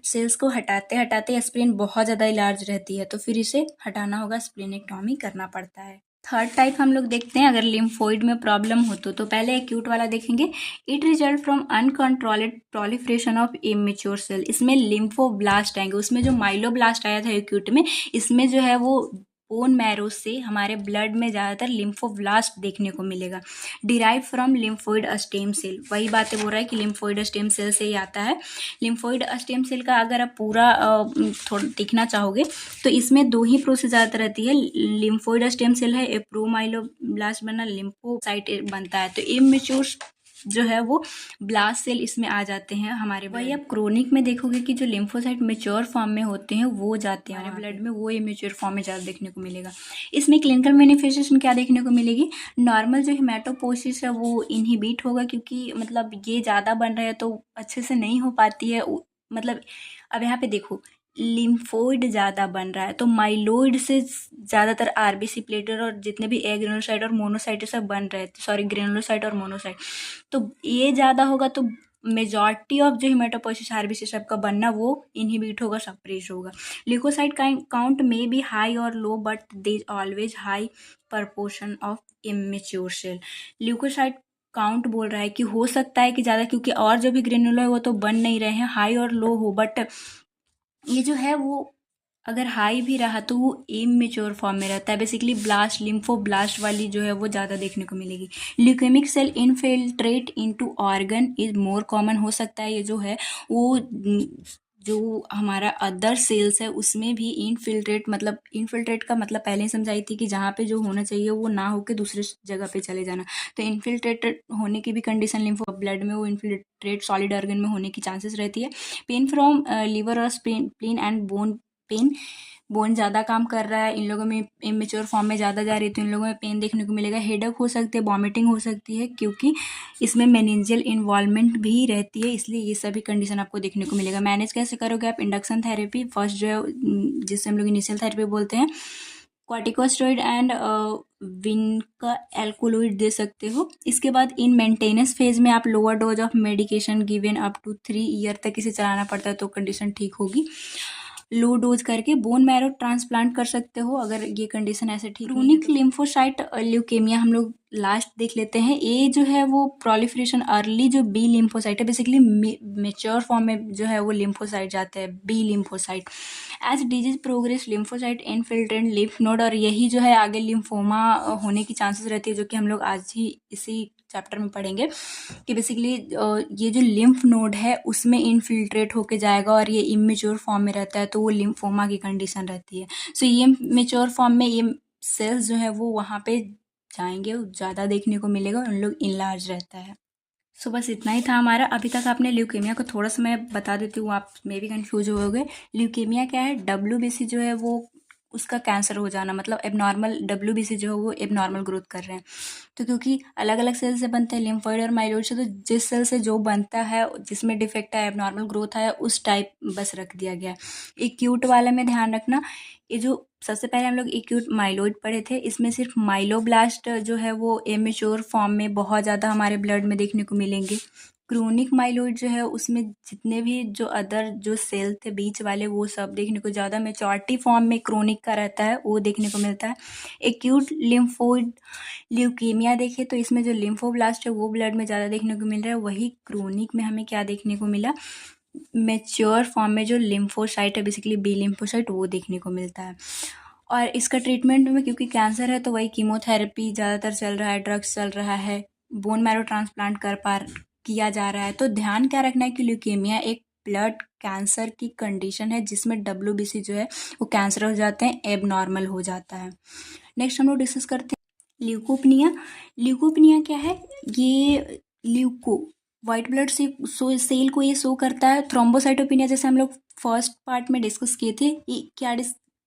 सेल्स को हटाते हटाते स्प्लीन बहुत ज़्यादा लार्ज रहती है, तो फिर इसे हटाना होगा, स्प्लीनेक्टॉमी करना पड़ता है। थर्ड टाइप हम लोग देखते हैं अगर लिम्फोइड में प्रॉब्लम हो तो पहले एक्यूट वाला देखेंगे। It result from uncontrolled proliferation of immature cell. इसमें लिम्फोब्लास्ट आएंगे, उसमें जो माइलोब्लास्ट आया था एक्यूट में, इसमें जो है वो बोन मैरो से हमारे ब्लड में ज़्यादातर लिम्फोब्लास्ट देखने को मिलेगा। Derive from lymphoid stem cell, वही बातें बोल रहा है कि लिम्फोइड स्टेम सेल से ही आता है। लिम्फोइड स्टेम सेल का अगर आप पूरा थोड़ा देखना चाहोगे तो इसमें दो ही प्रोसेस ज़्यादातर रहती है। लिम्फोइड स्टेम सेल है, ए प्रोमाइलोब्लास्ट बनना, लिम्फोसाइट बनता है, तो इमेच्योर जो है वो ब्लास्ट सेल इसमें आ जाते हैं हमारे। वही आप क्रोनिक में देखोगे कि जो लिम्फोसाइट मेच्योर फॉर्म में होते हैं वो जाते हैं हमारे ब्लड में, वो इमेच्योर फॉर्म में ज़्यादा देखने को मिलेगा। इसमें क्लिनिकल मैनिफेस्टेशन क्या देखने को मिलेगी? नॉर्मल जो हेमाटोपोइसिस है वो इनहिबिट होगा, क्योंकि मतलब ये ज़्यादा बन रहा है तो अच्छे से नहीं हो पाती है। मतलब अब यहाँ पे देखो, लिम्फोइड ज़्यादा बन रहा है तो माइलोइड से ज़्यादातर आरबीसी प्लेटेलेट और जितने भी एग्रेनुलोसाइट और मोनोसाइट सब बन रहे हैं, सॉरी ग्रेनुलोसाइट और मोनोसाइट, तो ये ज़्यादा होगा तो मेजॉरिटी ऑफ जो हेमाटोपोइसिस आरबीसी सब का बनना वो इनहिबिट होगा, सप्रेस होगा। ल्यूकोसाइट काउंट में बी हाई और low, but they always high proportion of immature cell. Leukocyte count बोल रहा है कि हो सकता है कि ज़्यादा, क्योंकि और जो भी ग्रेनुला है वो तो बन नहीं रहे हैं, हाई और लो हो, बट ये जो है वो अगर हाई भी रहा तो वो इमेच्योर फॉर्म में रहता है। बेसिकली ब्लास्ट, लिम्फोब्लास्ट वाली जो है वो ज़्यादा देखने को मिलेगी। Leukaemic cell infiltrate into organ is more common, हो सकता है ये जो है वो जो हमारा अदर सेल्स है उसमें भी इनफिल्ट्रेट, मतलब इनफिल्ट्रेट का मतलब पहले ही समझाई थी कि जहाँ पे जो होना चाहिए वो ना होकर दूसरे जगह पे चले जाना, तो इनफिल्ट्रेटेड होने की भी कंडीशन लिम्फो ब्लड में वो इनफिल्ट्रेट सॉलिड ऑर्गन में होने की चांसेस रहती है। पेन फ्रॉम लीवर और spleen and bone pen, bone ज़्यादा काम कर रहा है, इन लोगों में इमेच्योर फॉर्म में ज़्यादा जा रही है तो इन लोगों में पेन देखने को मिलेगा। हेडेक हो सकती है, वॉमिटिंग हो सकती है, क्योंकि इसमें मेनिंजियल इन्वॉल्वमेंट भी रहती है, इसलिए ये सभी कंडीशन आपको देखने को मिलेगा। मैनेज कैसे करोगे आप? इंडक्शन थेरेपी फर्स्ट जो है जिसे हम लोग इनिशियल थेरेपी बोलते हैं, कॉर्टिकोस्टेरॉइड एंड विनका एल्कोलॉइड दे सकते हो। इसके बाद इन मेंटेनेंस फेज में आप lower dose of medication given up to 3 year तक इसे चलाना पड़ता है, तो कंडीशन ठीक होगी। लो डोज करके बोन मैरो ट्रांसप्लांट कर सकते हो अगर ये कंडीशन ऐसे ठीक। क्रोनिक लिम्फोसाइट ल्यूकेमिया हम लोग लास्ट देख लेते हैं। ये जो है वो प्रोलिफरेशन अर्ली जो बी लिम्फोसाइट है, बेसिकली मेच्योर फॉर्म में जो है वो लिम्फोसाइट जाते हैं, B lymphocyte. As disease progress lymphocyte infiltrate lymph node, और यही जो है आगे लिम्फोमा होने की चांसेस रहती है, जो कि हम लोग आज ही इसी चैप्टर में पढ़ेंगे कि बेसिकली ये जो लिम्फ नोड है उसमें इनफिल्ट्रेट होके जाएगा और ये इमेच्योर फॉर्म में रहता है, तो वो लिम्फोमा की कंडीशन रहती है। सो ये मेच्योर फॉर्म में ये सेल्स जो है वो वहाँ पे जाएंगे, ज़्यादा देखने को मिलेगा, उन लोग इनलार्ज रहता है। सो बस इतना ही था हमारा। अभी तक आपने ल्यूकेमिया को थोड़ा सा मैं बता देती हूँ, आप मे भी कन्फ्यूज हो गए। ल्यूकेमिया क्या है? WBC जो है वो उसका कैंसर हो जाना, मतलब एबनॉर्मल WBC जो है वो एबनॉर्मल ग्रोथ कर रहे हैं। तो क्योंकि अलग अलग सेल से बनते हैं लिम्फोइड और माइलोइड से, तो जिस सेल से जो बनता है, जिसमें डिफेक्ट है, एबनॉर्मल ग्रोथ है, उस टाइप बस रख दिया गया है। एक्यूट वाले में ध्यान रखना, ये जो सबसे पहले हम लोग एक्यूट माइलोइड पढ़े थे, इसमें सिर्फ माइलोब्लास्ट जो है वो इमेच्योर फॉर्म में बहुत ज़्यादा हमारे ब्लड में देखने को मिलेंगे। क्रोनिक माइलोइड जो है उसमें जितने भी जो अदर जो सेल थे बीच वाले, वो सब देखने को ज़्यादा मेचॉरिटी फॉर्म में क्रोनिक का रहता है, वो देखने को मिलता है। एक्यूट लिम्फोइड ल्यूकीमिया देखें तो इसमें जो लिम्फोब्लास्ट है वो ब्लड में ज़्यादा देखने को मिल रहा है। वही क्रोनिक में हमें क्या देखने को मिला, मेच्योर फॉर्म में जो लिम्फोसाइट है, बेसिकली बी लिम्फोसाइट, वो देखने को मिलता है। और इसका ट्रीटमेंट में, क्योंकि कैंसर है तो वही कीमोथेरेपी ज़्यादातर चल रहा है, ड्रग्स चल रहा है, बोन मैरो ट्रांसप्लांट किया जा रहा है। तो ध्यान क्या रखना है कि ल्यूकेमिया एक ब्लड कैंसर की कंडीशन है जिसमें WBC जो है वो कैंसर हो जाते हैं, एबनॉर्मल हो जाता है। नेक्स्ट हम लोग डिस्कस करते हैं ल्यूकोपनिया। ल्यूकोपनिया क्या है, ये ल्यूको वाइट ब्लड से सेल को ये शो करता है। थ्रोम्बोसाइटोपिनिया जैसे हम लोग फर्स्ट पार्ट में डिस्कस किए थे, ये क्या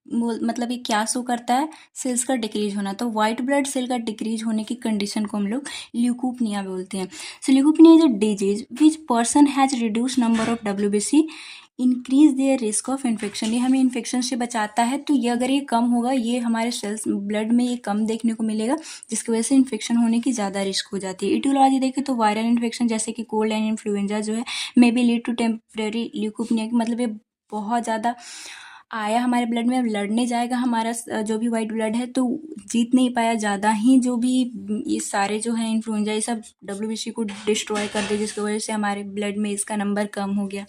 मतलब ये क्या शो करता है, सेल्स का डिक्रीज होना। तो वाइट ब्लड सेल का डिक्रीज होने की कंडीशन को हम लोग ल्यूकोपनिया बोलते हैं। So leukopenia is a disease which person has reduce number of WBC increase their risk of infection. ये हमें इन्फेक्शन से बचाता है। तो ये अगर ये कम होगा, ये हमारे सेल्स ब्लड में ये कम देखने को मिलेगा, जिसकी वजह से इन्फेक्शन होने की ज़्यादा रिस्क हो जाती है। इटियोलॉजी देखें तो वायरल इन्फेक्शन जैसे कि कोल्ड एंड इन्फ्लुएंजा जो है may be lead to temporary leukopenia, मतलब ये बहुत ज़्यादा आया हमारे ब्लड में, अब लड़ने जाएगा हमारा जो भी वाइट ब्लड है, तो जीत नहीं पाया, ज़्यादा ही जो भी ये सारे जो हैं इन्फ्लुएंजा, ये सब WBC को डिस्ट्रॉय कर दे, जिसकी वजह से हमारे ब्लड में इसका नंबर कम हो गया।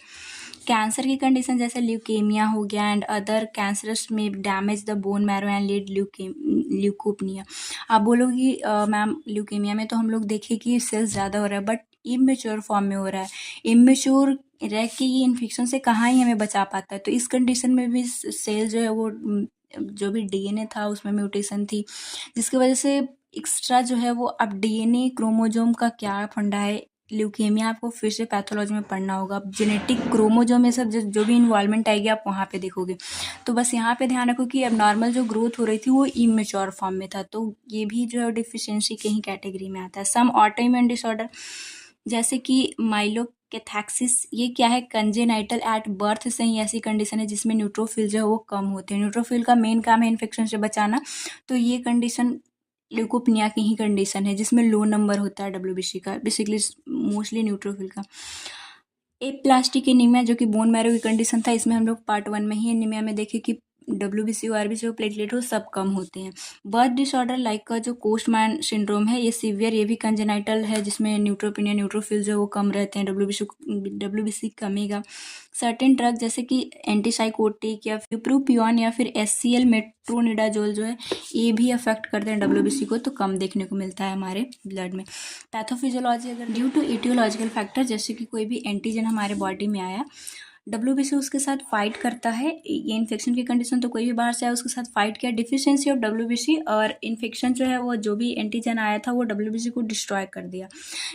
कैंसर की कंडीशन जैसे ल्यूकेमिया हो गया एंड अदर कैंसरस में damage the bone marrow and lead leukopenia. आप बोलोगी मैम ल्यूकेमिया में तो हम लोग देखें कि सेल्स ज़्यादा हो रहा है, बट इमेच्योर फॉर्म में हो रहा है। इमेच्योर रह के ये इन्फेक्शन से कहाँ ही हमें बचा पाता है। तो इस कंडीशन में भी सेल जो है वो जो भी DNA था उसमें म्यूटेशन थी, जिसकी वजह से एक्स्ट्रा जो है वो, अब DNA क्रोमोजोम का क्या फंडा है, ल्यूकेमिया आपको फिर से पैथोलॉजी में पढ़ना होगा। अब जेनेटिक क्रोमोजोम में सब जो भी इन्वॉल्वमेंट आएगी आप वहाँ पे देखोगे। तो बस यहाँ पे ध्यान रखो कि अब नॉर्मल जो ग्रोथ हो रही थी वो इमेच्योर फॉर्म में था, तो ये भी जो है डिफिशियंसी के ही कैटेगरी में आता है। सम ऑटोइम्यून डिसऑर्डर जैसे कि माइलोकैथैक्सिस, ये क्या है, कंजेनाइटल एट बर्थ से ही ऐसी कंडीशन है जिसमें न्यूट्रोफिल जो है वो कम होते हैं। न्यूट्रोफिल का मेन काम है इन्फेक्शन से बचाना, तो ये कंडीशन ल्यूकोपनिया की ही कंडीशन है जिसमें लो नंबर होता है WBC का, बेसिकली मोस्टली न्यूट्रोफिल का। एप्लास्टिक एनीमिया जो कि बोन मैरो की कंडीशन था, इसमें हम लोग पार्ट 1 में ही एनीमिया में देखे कि WBC और RBC हो, प्लेटलेट हो, सब कम होते हैं। बर्थ डिसऑर्डर लाइक का जो कोस्टमैन सिंड्रोम है, ये सीवियर, ये भी कंजेनाइटल है जिसमें न्यूट्रोपिनिया न्यूट्रोफिल जो है वो कम रहते हैं, WBC कमेगा। सर्टेन ड्रग जैसे कि एंटीसाइकोटिक या फिर प्रोपियोन या फिर SCL मेट्रोनिडाजोल जो है, ये भी अफेक्ट करते हैं WBC को, तो कम देखने को मिलता है हमारे ब्लड में। पैथोफिजियोलॉजी अगर ड्यू टू इटियोलॉजिकल फैक्टर, जैसे कि कोई भी एंटीजन हमारे बॉडी में आया, WBC उसके साथ फाइट करता है। ये इन्फेक्शन की कंडीशन, तो कोई भी बाहर से आया उसके साथ फाइट किया, डिफिशियंसी ऑफ WBC और इन्फेक्शन जो है वो जो भी एंटीजन आया था वो WBC को डिस्ट्रॉय कर दिया,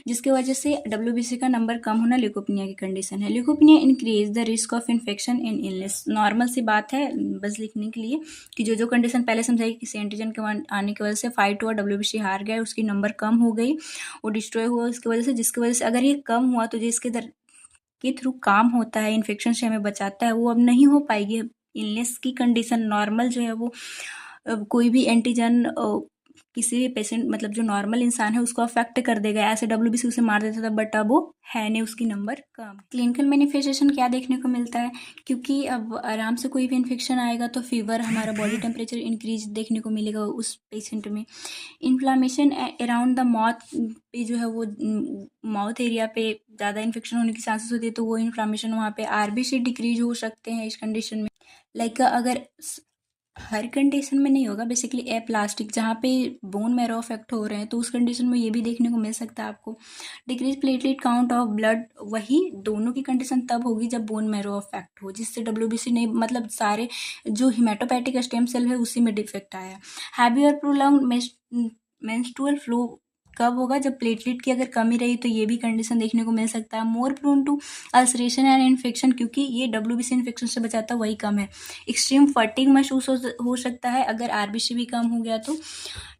जिसकी वजह से WBC का नंबर कम होना ल्यूकोपनिया की कंडीशन है। Leukopenia increase the risk of infection in illness. Normal सी बात है बस लिखने के लिए कि जो जो कंडीशन पहले समझाई, किसी एंटीजन के आने की वजह से फाइट हुआ, WBC हार गया, उसकी नंबर कम हो गई, वो डिस्ट्रॉय हुआ उसकी वजह से, जिसकी वजह से अगर ये कम हुआ तो जिसके के थ्रू काम होता है, इन्फेक्शन से हमें बचाता है, वो अब नहीं हो पाएगी। इलनेस की कंडीशन नॉर्मल जो है वो कोई भी एंटीजन किसी भी पेशेंट, मतलब जो नॉर्मल इंसान है उसको अफेक्ट कर देगा, ऐसे WBC उसे मार देता था, बट अब वो है नहीं, उसकी नंबर कम। क्लिनिकल मैनिफेस्टेशन क्या देखने को मिलता है, क्योंकि अब आराम से कोई भी इन्फेक्शन आएगा तो फीवर, हमारा बॉडी टेम्परेचर इंक्रीज देखने को मिलेगा उस पेशेंट में। इन्फ्लामेशन अराउंड द माउथ पे जो है वो, माउथ एरिया पे ज़्यादा इन्फेक्शन होने की चांसेस होती है, तो वो इन्फ्लामेशन वहाँ पे RBC डिक्रीज हो सकते हैं इस कंडीशन में। लाइक अगर हर कंडीशन में नहीं होगा, बेसिकली एप्लास्टिक जहाँ पे बोन मैरो अफेक्ट हो रहे हैं, तो उस कंडीशन में ये भी देखने को मिल सकता है आपको। Decrease platelet count of blood, वही दोनों की कंडीशन तब होगी जब बोन मैरो अफेक्ट हो, जिससे WBC नहीं, मतलब सारे जो हिमेटोपैथिक स्टेम सेल है उसी में डिफेक्ट आया। हैवी और प्रोलॉन्ग मेंस्ट्रुअल फ्लो कब होगा? जब प्लेटलेट की अगर कमी रही तो ये भी कंडीशन देखने को मिल सकता है। More prone to ulceration and infection, क्योंकि ये WBC इन्फेक्शन से बचाता है, वही कम है। एक्सट्रीम फटीग महसूस हो सकता है अगर RBC भी कम हो गया तो।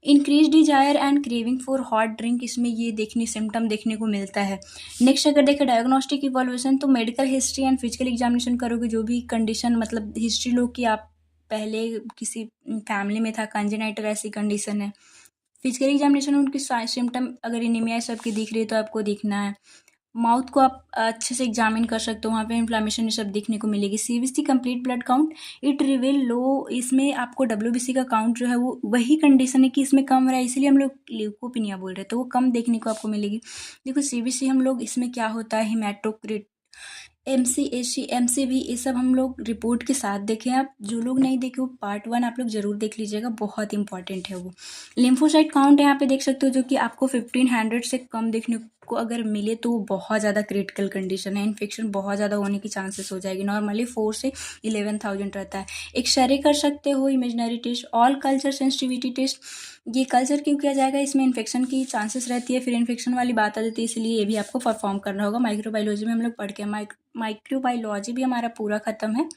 Increase desire and craving for hot drink, इसमें ये सिम्टम देखने को मिलता है। नेक्स्ट अगर देखें डायग्नोस्टिक इवोल्यूशन, तो medical history and physical examination करोगे, जो भी कंडीशन मतलब हिस्ट्री लो कि आप पहले किसी फैमिली में था कंजेनाइटल ऐसी कंडीशन है। फिजिकल एग्जामिनेशन में उनकी सिम्टम अगर एनीमिया सबकी दिख रही है तो आपको दिखना है। माउथ को आप अच्छे से एग्जामिन कर सकते हो, वहाँ पे इन्फ्लामेशन ये सब देखने को मिलेगी। CBC complete blood count, it reveal low, इसमें आपको WBC का काउंट जो है वो वही कंडीशन है कि इसमें कम रहा है, इसीलिए हम लोग ल्यूकोपिनिया बोल रहे हैं, तो वो कम देखने को आपको मिलेगी। देखो CBC हम लोग इसमें क्या होता है, हेमाटोक्रिट, MCAC, MCV, ये सब हम लोग रिपोर्ट के साथ देखें। आप जो लोग नहीं देखे वो पार्ट 1 आप लोग जरूर देख लीजिएगा, बहुत इंपॉर्टेंट है वो। लिम्फोसाइट काउंट यहाँ पे देख सकते हो, जो कि आपको 1500 से कम देखने को अगर मिले तो वो बहुत ज़्यादा क्रिटिकल कंडीशन है, इन्फेक्शन बहुत ज़्यादा होने की चांसेस हो जाएगी। नॉर्मली 4 से 11,000 रहता है। एक्सरे कर सकते हो, imaginary test, all culture sensitivity test, ये कल्चर क्यों किया जाएगा, इसमें इन्फेक्शन की चांसेस रहती है, फिर इन्फेक्शन वाली बात आ जाती है, इसलिए ये भी आपको परफॉर्म करना होगा। माइक्रोबायोलॉजी में हम लोग पढ़ के माइक्रोबायोलॉजी भी हमारा पूरा खत्म है,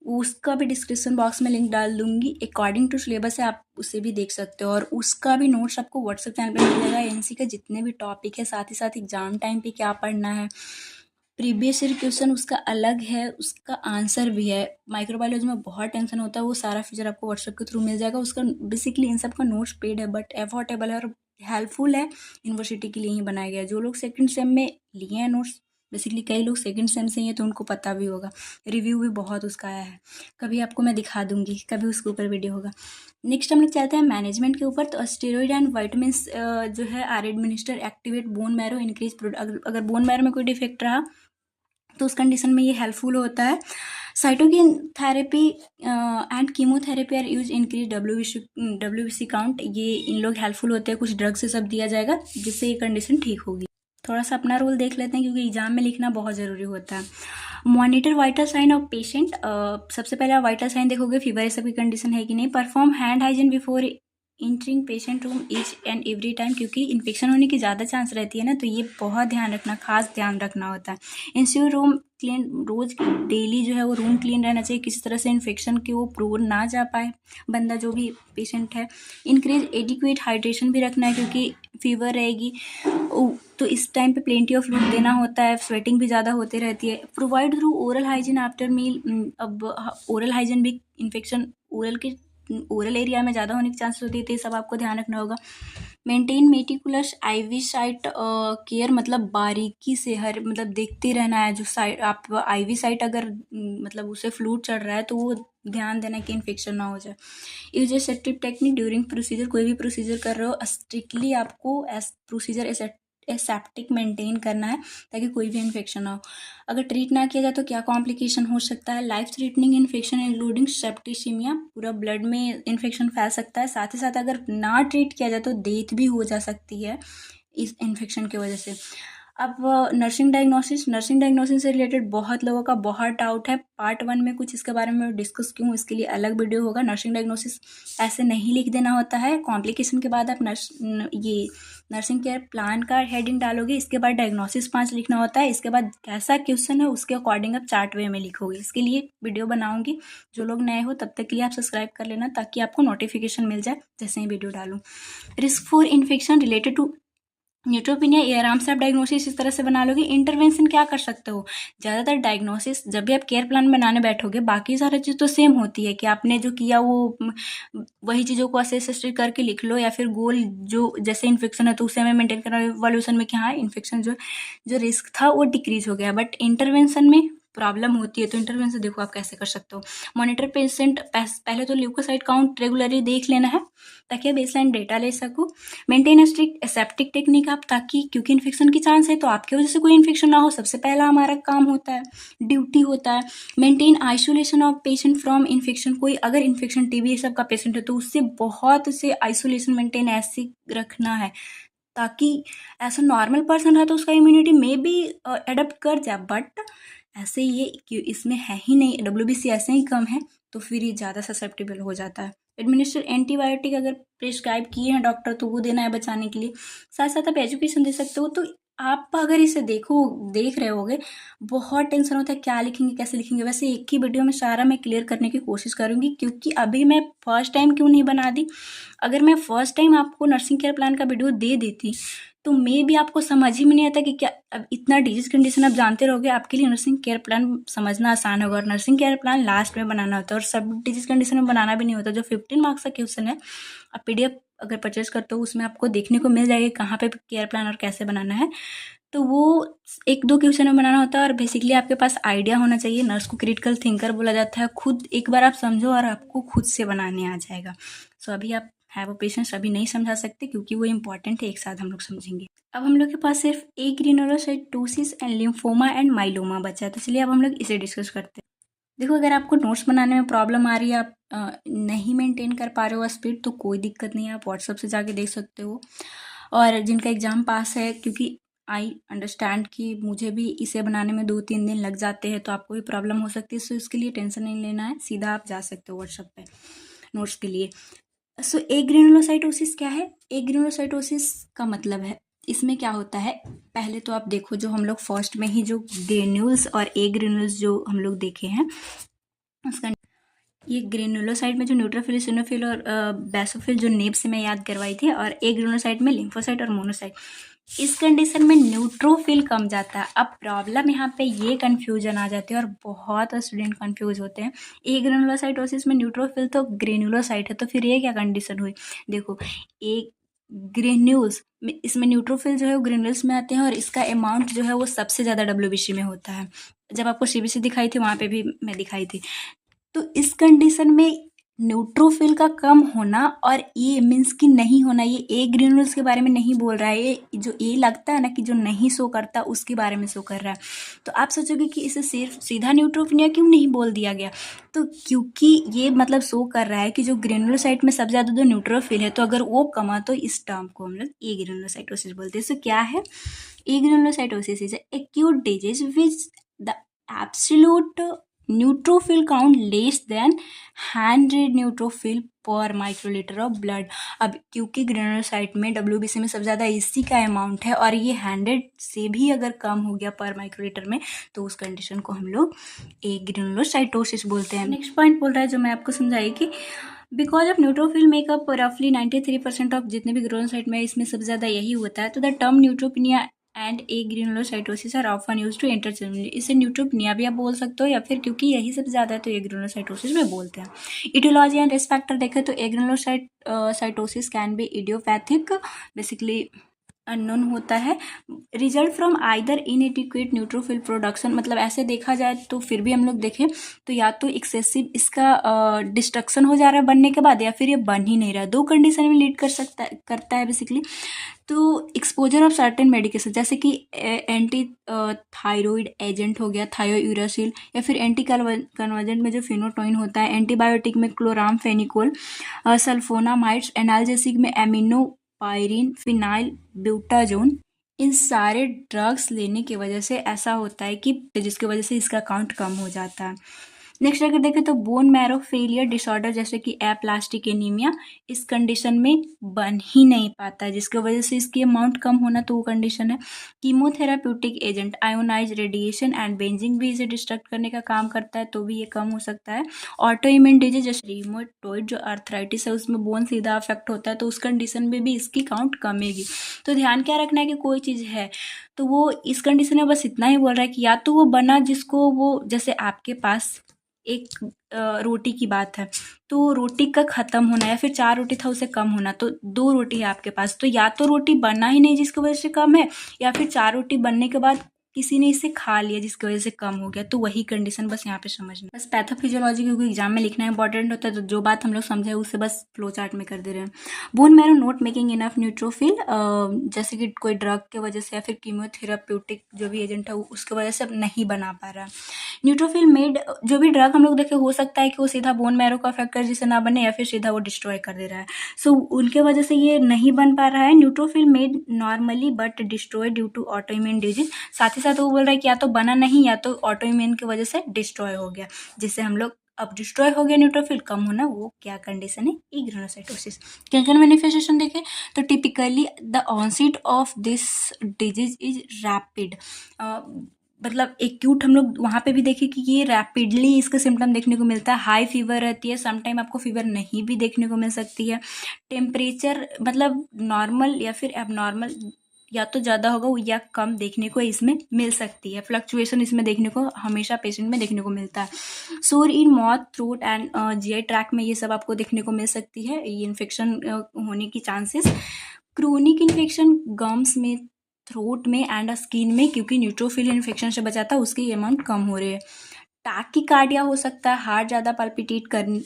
उसका भी डिस्क्रिप्शन बॉक्स में लिंक डाल दूंगी, अकॉर्डिंग टू सिलेबस है, आप उसे भी देख सकते हो, और उसका भी नोट्स आपको व्हाट्सएप चैनल पे मिल जाएगा। एनसी का जितने भी टॉपिक है, साथ ही साथ एग्जाम टाइम पे क्या पढ़ना है, प्रीवियस ईयर क्वेश्चन उसका अलग है, उसका आंसर भी है। माइक्रोबायोलॉजी में बहुत टेंशन होता है, वो सारा फीचर आपको व्हाट्सएप के थ्रू मिल जाएगा। उसका बेसिकली इन सब का नोट्स पेड है, बट अफोर्डेबल है और हेल्पफुल है, यूनिवर्सिटी के लिए ही बनाया गया है। जो लोग सेकंड सेम में लिए हैं नोट्स, बेसिकली कई लोग सेकंड सेम से ही हैं तो उनको पता भी होगा, रिव्यू भी बहुत उसका आया है, कभी आपको मैं दिखा दूंगी, कभी उसके ऊपर वीडियो होगा। नेक्स्ट हम लोग चलते हैं मैनेजमेंट के ऊपर। तो स्टेरॉइड एंड वाइटामिन जो है are administer activate bone marrow increase, अगर बोन मैरो में कोई डिफेक्ट रहा तो उस कंडीशन में ये हेल्पफुल होता है। Cytokine therapy and chemotherapy are use increase WBC count, ये इन लोग हेल्पफुल होते हैं, कुछ ड्रग से सब दिया जाएगा जिससे ये कंडीशन ठीक होगी। थोड़ा सा अपना रोल देख लेते हैं क्योंकि एग्जाम में लिखना बहुत ज़रूरी होता है। Monitor vital sign of patient, सबसे पहले आप वाइटल साइन देखोगे, फीवर ये सब की कंडीशन है कि नहीं। Perform hand hygiene before entering patient room each and every time, क्योंकि इन्फेक्शन होने की ज़्यादा चांस रहती है ना, तो ये बहुत ध्यान रखना, खास ध्यान रखना होता है। इंश्योर रूम क्लीन, रोज डेली जो है वो रूम क्लीन रहना चाहिए, किसी तरह से इन्फेक्शन के वो प्रोन ना जा पाए बंदा, जो भी पेशेंट है। इंक्रीज एडिक्वेट हाइड्रेशन भी रखना है, क्योंकि फीवर रहेगी तो इस टाइम पे प्लेंटी ऑफ फ्लूइड देना होता है, स्वेटिंग भी ज़्यादा होती रहती है। Provide through oral hygiene after meal, अब ओरल हाइजीन भी, इन्फेक्शन ओरल एरिया में ज़्यादा होने की चांसेस होती है, तो ये सब आपको ध्यान रखना होगा। Maintain meticulous IV site care, मतलब बारीकी से हर मतलब देखते रहना है, जो साइट आप IV साइट अगर मतलब उसे फ्लूइड चढ़ रहा है तो वो ध्यान देना कि इन्फेक्शन ना हो जाए। यूज एसेप्टिव टेक्निक ड्यूरिंग प्रोसीजर, कोई भी प्रोसीजर कर रहे हो स्ट्रिक्टली आपको प्रोसीजर एसेप्टिक मेंटेन करना है ताकि कोई भी इन्फेक्शन ना हो। अगर ट्रीट ना किया जाए तो क्या कॉम्प्लिकेशन हो सकता है, life threatening infection including septicaemia, पूरा ब्लड में इन्फेक्शन फैल सकता है। साथ ही साथ अगर ना ट्रीट किया जाए तो डेथ भी हो जा सकती है इस इन्फेक्शन की वजह से। अब नर्सिंग डायग्नोसिस से रिलेटेड बहुत लोगों का बहुत डाउट है। पार्ट 1 में कुछ इसके बारे में डिस्कस क्यों, इसके लिए अलग वीडियो होगा। नर्सिंग डायग्नोसिस ऐसे नहीं लिख देना होता है, कॉम्प्लिकेशन के बाद आप ये नर्सिंग केयर प्लान का हेडिंग डालोगे, इसके बाद डायग्नोसिस 5 लिखना होता है, इसके बाद कैसा क्वेश्चन है उसके अकॉर्डिंग आप चार्ट वे में लिखोगे। इसके लिए वीडियो बनाऊंगी, जो लोग नए हो तब तक के लिए आप सब्सक्राइब कर लेना ताकि आपको नोटिफिकेशन मिल जाए जैसे ही वीडियो डालूँ। Risk for infection related to neutropenia, ये आराम से आप डायग्नोसिस इस तरह से बना लोगे। इंटरवेंशन क्या कर सकते हो, ज़्यादातर डायग्नोसिस जब भी आप केयर प्लान बनाने बैठोगे, बाकी सारी चीज़ तो सेम होती है कि आपने जो किया वो वही चीज़ों को असेस करके लिख लो, या फिर गोल जो जैसे इन्फेक्शन है तो उसे हमें मेंटेन करना इवोल्यूशन में कि हाँ इन्फेक्शन जो रिस्क था वो डिक्रीज हो गया, बट इंटरवेंशन में प्रॉब्लम होती है। तो इंटरवेंशन देखो आप कैसे कर सकते हो। मॉनिटर पेशेंट, पहले तो ल्यूकोसाइट काउंट रेगुलरली देख लेना है ताकि आप बेसलाइन डेटा ले सको। मेंटेन स्ट्रिक्ट एसेप्टिक टेक्निक आप, ताकि क्योंकि इन्फेक्शन की चांस है तो आपकी वजह से कोई इन्फेक्शन ना हो, सबसे पहला हमारा काम होता है, ड्यूटी होता है। Maintain isolation of patient from infection, कोई अगर इन्फेक्शन TB ये सब का पेशेंट है तो उससे बहुत से आइसोलेशन मेंटेन ऐसे रखना है ताकि ऐसा नॉर्मल पर्सन है तो उसका इम्यूनिटी में भी एडप्ट कर जाए, बट ऐसे ये इसमें है ही नहीं, WBC ऐसे ही कम है तो फिर ये ज़्यादा ससेप्टेबल हो जाता है। एडमिनिस्टर एंटीबायोटिक अगर प्रिस्क्राइब किए हैं डॉक्टर तो वो देना है बचाने के लिए। साथ साथ आप एजुकेशन दे सकते हो। तो आप अगर इसे देख रहे होगे, बहुत टेंशन होता है क्या लिखेंगे कैसे लिखेंगे। वैसे एक ही वीडियो में सारा मैं क्लियर करने की कोशिश करूँगी, क्योंकि अभी मैं फर्स्ट टाइम क्यों नहीं बना दी। अगर मैं फर्स्ट टाइम आपको नर्सिंग केयर प्लान का वीडियो दे देती तो मे भी आपको समझ ही में नहीं आता कि क्या। अब इतना डिजीज कंडीशन आप जानते रहोगे, आपके लिए नर्सिंग केयर प्लान समझना आसान होगा। और नर्सिंग केयर प्लान लास्ट में बनाना होता है और सब डिजीज कंडीशन में बनाना भी नहीं होता। जो 15 मार्क्स का क्वेश्चन है, आप PDF अगर परचेज करते हो उसमें आपको देखने को मिल जाएगा कहाँ पे केयर प्लान और कैसे बनाना है। तो वो 1-2 क्वेश्चन में बनाना होता है। और बेसिकली आपके पास आइडिया होना चाहिए। नर्स को क्रिटिकल थिंकर बोला जाता है। खुद एक बार आप समझो और आपको खुद से बनाने आ जाएगा। सो अभी आप हैव अ पेशेंस, अभी नहीं समझा सकते क्योंकि वो इंपॉर्टेंट है, एक साथ हम लोग समझेंगे। अब हम लोग के पास सिर्फ एक ग्रेनुलोसाइटोसिस एंड लिम्फोमा एंड माइलोमा बचा है, तो चलिए अब हम लोग इसे डिस्कस करते हैं। देखो, अगर आपको नोट्स बनाने में प्रॉब्लम आ रही है, आप नहीं मेंटेन कर पा रहे हो स्पीड, तो कोई दिक्कत नहीं है, आप व्हाट्सएप से जाके देख सकते हो। और जिनका एग्ज़ाम पास है, क्योंकि आई अंडरस्टैंड कि मुझे भी इसे बनाने में 2-3 दिन लग जाते हैं, तो आपको भी प्रॉब्लम हो सकती है। सो इसके लिए टेंशन नहीं लेना है, सीधा आप जा सकते हो व्हाट्सएप पे नोट्स के लिए। सो एग्रेनुलोसाइटोसिस क्या है? एग्रेनुलोसाइटोसिस का मतलब है, इसमें क्या होता है, पहले तो आप देखो जो हम लोग फर्स्ट में ही जो ग्रेन्यूल्स और एग्रेन्यूल्स जो हम लोग देखे हैं, उसका ये ग्रेनुलोसाइट में जो न्यूट्रोफिल, इसिनोफिल और बेसोफिल जो नेब से मैं याद करवाई थी, और एग्रेनुलोसाइट में लिम्फोसाइट और मोनोसाइट। इस कंडीशन में न्यूट्रोफिल कम जाता है। अब प्रॉब्लम यहाँ पे ये कन्फ्यूजन आ जाती है और बहुत स्टूडेंट कन्फ्यूज होते हैं। एग्रेनुलोसाइटोसिस में न्यूट्रोफिल तो ग्रेनुलोसाइट है, तो फिर ये क्या कंडीशन हुई। देखो, एक ग्रेन्यूल्स में इसमें न्यूट्रोफिल जो है वो ग्रेन्यूल्स में आते हैं और इसका अमाउंट जो है वो सबसे ज़्यादा WBC में होता है। जब आपको CBC दिखाई थी वहाँ पे भी मैं दिखाई थी। तो इस कंडीशन में न्यूट्रोफिल का कम होना और ए मीन्स कि नहीं होना, ये ए ग्रेन्यूल्स के बारे में नहीं बोल रहा है। ये जो ए लगता है ना कि जो नहीं शो करता, उसके बारे में शो कर रहा है। तो आप सोचोगे कि इसे सिर्फ सीधा न्यूट्रोफिनिया क्यों नहीं बोल दिया गया। तो क्योंकि ये मतलब शो कर रहा है कि जो ग्रेनुलोसाइट में सबसे ज़्यादा जो न्यूट्रोफिल है, तो अगर वो कमा तो इस टर्म को हम लोग ए ग्रेनुलोसाइटोसिस बोलते हैं। सो क्या है, agranulocytosis is acute disease which the absolute neutrophil count less than 100 neutrophil per microlitre of blood. अब क्योंकि ग्रेनुलोसाइट में WBC में सबसे ज़्यादा इसी का अमाउंट है और ये 100 से भी अगर कम हो गया पर माइक्रोलीटर में, तो उस कंडीशन को हम लोग एक ग्रेनुलोसाइटोसिस बोलते हैं। नेक्स्ट पॉइंट बोल रहा है जो मैं आपको समझाई कि बिकॉज ऑफ न्यूट्रोफिल मेकअप रफली 93% ऑफ जितने भी ग्रेनुलोसाइट में, इसमें सबसे ज़्यादा यही होता है। तो the term neutropenia and agranulocytosis are often use to interchangeably. इसे न्यूट्रोपिनिया भी आप बोल सकते हो, या फिर क्योंकि यही सबसे ज़्यादा है तो ए ग्रेनुलोसाइटोसिस में बोलते हैं। इटियोलॉजी एंड रिस्क फैक्टर देखें तो agranulocytosis can be idiopathic, basically unknown होता है। Result from either inadequate neutrophil production, मतलब ऐसे देखा जाए तो फिर भी हम लोग देखें तो या तो एक्सेसिव इसका डिस्ट्रक्शन हो जा रहा है बनने के बाद, या फिर ये बन ही नहीं रहा है। 2 कंडीशन में लीड करता है बेसिकली। तो एक्सपोजर ऑफ सर्टेन मेडिकेशन, जैसे कि एंटी थायरॉइड एजेंट हो गया थायोयूरासिल, या फिर एंटी कन्वर्जेंट में जो फिनोटोइन होता है, एंटीबायोटिक में क्लोरामफेनिकोल, सल्फोनामाइड्स, एनाल्जेसिक में एमिनोपायरिन, फिनाइल ब्यूटाजोन। इन सारे ड्रग्स लेने की वजह से ऐसा होता है कि जिसकी वजह से इसका काउंट कम हो जाता है। नेक्स्ट अगर देखें तो बोन मैरो फेलियर डिसऑर्डर, जैसे कि एप्लास्टिक एनीमिया, इस कंडीशन में बन ही नहीं पाता है, जिसकी वजह से इसकी अमाउंट कम होना, तो वो कंडीशन है। Chemotherapeutic agent, ionize radiation and benzene भी इसे डिस्ट्रक्ट करने का काम करता है, तो भी ये कम हो सकता है। ऑटो इम्यून डिजीज जैसे रिमोटॉइड जो आर्थराइटिस है, उसमें बोन सीधा अफेक्ट होता है, तो उस कंडीशन में भी इसकी काउंट कमेगी। तो ध्यान क्या रखना है कि कोई चीज़ है तो वो इस कंडीशन में बस इतना ही बोल रहा है कि या तो वो बना जिसको वो, जैसे आपके पास एक रोटी की बात है, तो रोटी का ख़त्म होना, या फिर 4 रोटी था उसे कम होना, तो 2 रोटी है आपके पास, तो या तो रोटी बनना ही नहीं जिसकी वजह से कम है, या फिर 4 रोटी बनने के बाद किसी ने इसे खा लिया जिसकी वजह से कम हो गया। तो वही कंडीशन बस यहाँ पे समझना। बस पैथोफिजियोलॉजी क्योंकि एग्जाम में लिखना इंपॉर्टेंट होता है, तो जो बात हम लोग समझे उसे बस फ्लो चार्ट में कर दे रहे हैं। Bone marrow not making enough neutrophil, जैसे कि कोई ड्रग के वजह से या फिर कीमोथेराप्यूटिक जो भी एजेंट है उसके वजह से अब नहीं बना पा रहा। न्यूट्रोफिल मेड जो भी ड्रग हम लोग देखे, हो सकता है कि वो सीधा बोन मैरो को अफेक्ट कर जिससे ना बने, या फिर सीधा वो डिस्ट्रॉय कर दे रहा है। सो उनके वजह से ये नहीं बन पा रहा है। Neutrophil made normally but destroy due to autoimmune disease, साथ ही साथ वो बोल रहा है कि या तो बना नहीं या तो ऑटो इम्यून की वजह से डिस्ट्रॉय हो गया, जिससे हम लोग अब डिस्ट्रॉय हो गया न्यूट्रोफिल, कम होना, वो क्या कंडीशन है, इग्रेनोसाइटोसिस। क्लिनिकल मैनिफेस्टेशन देखें तो typically the onset of this disease is rapid, मतलब एक्यूट हम लोग वहाँ पे भी देखें कि ये रैपिडली इसका सिम्टम देखने को मिलता है। हाई फीवर रहती है, समटाइम आपको फीवर नहीं भी देखने को मिल सकती है। टेम्परेचर मतलब नॉर्मल या फिर एबनॉर्मल, या तो ज़्यादा होगा या कम देखने को इसमें मिल सकती है। फ्लक्चुएशन इसमें देखने को हमेशा पेशेंट में देखने को मिलता है। सोर in mouth, throat and GI tract में ये सब आपको देखने को मिल सकती है, ये इन्फेक्शन होने की चांसेस। क्रोनिक इन्फेक्शन गम्स में, थ्रोट में एंड स्किन में, क्योंकि न्यूट्रोफिल इन्फेक्शन से बचाता है, उसकी अमाउंट कम हो रही है। टाकीकार्डिया हो सकता है, हार्ट ज़्यादा पल्पिटेट कर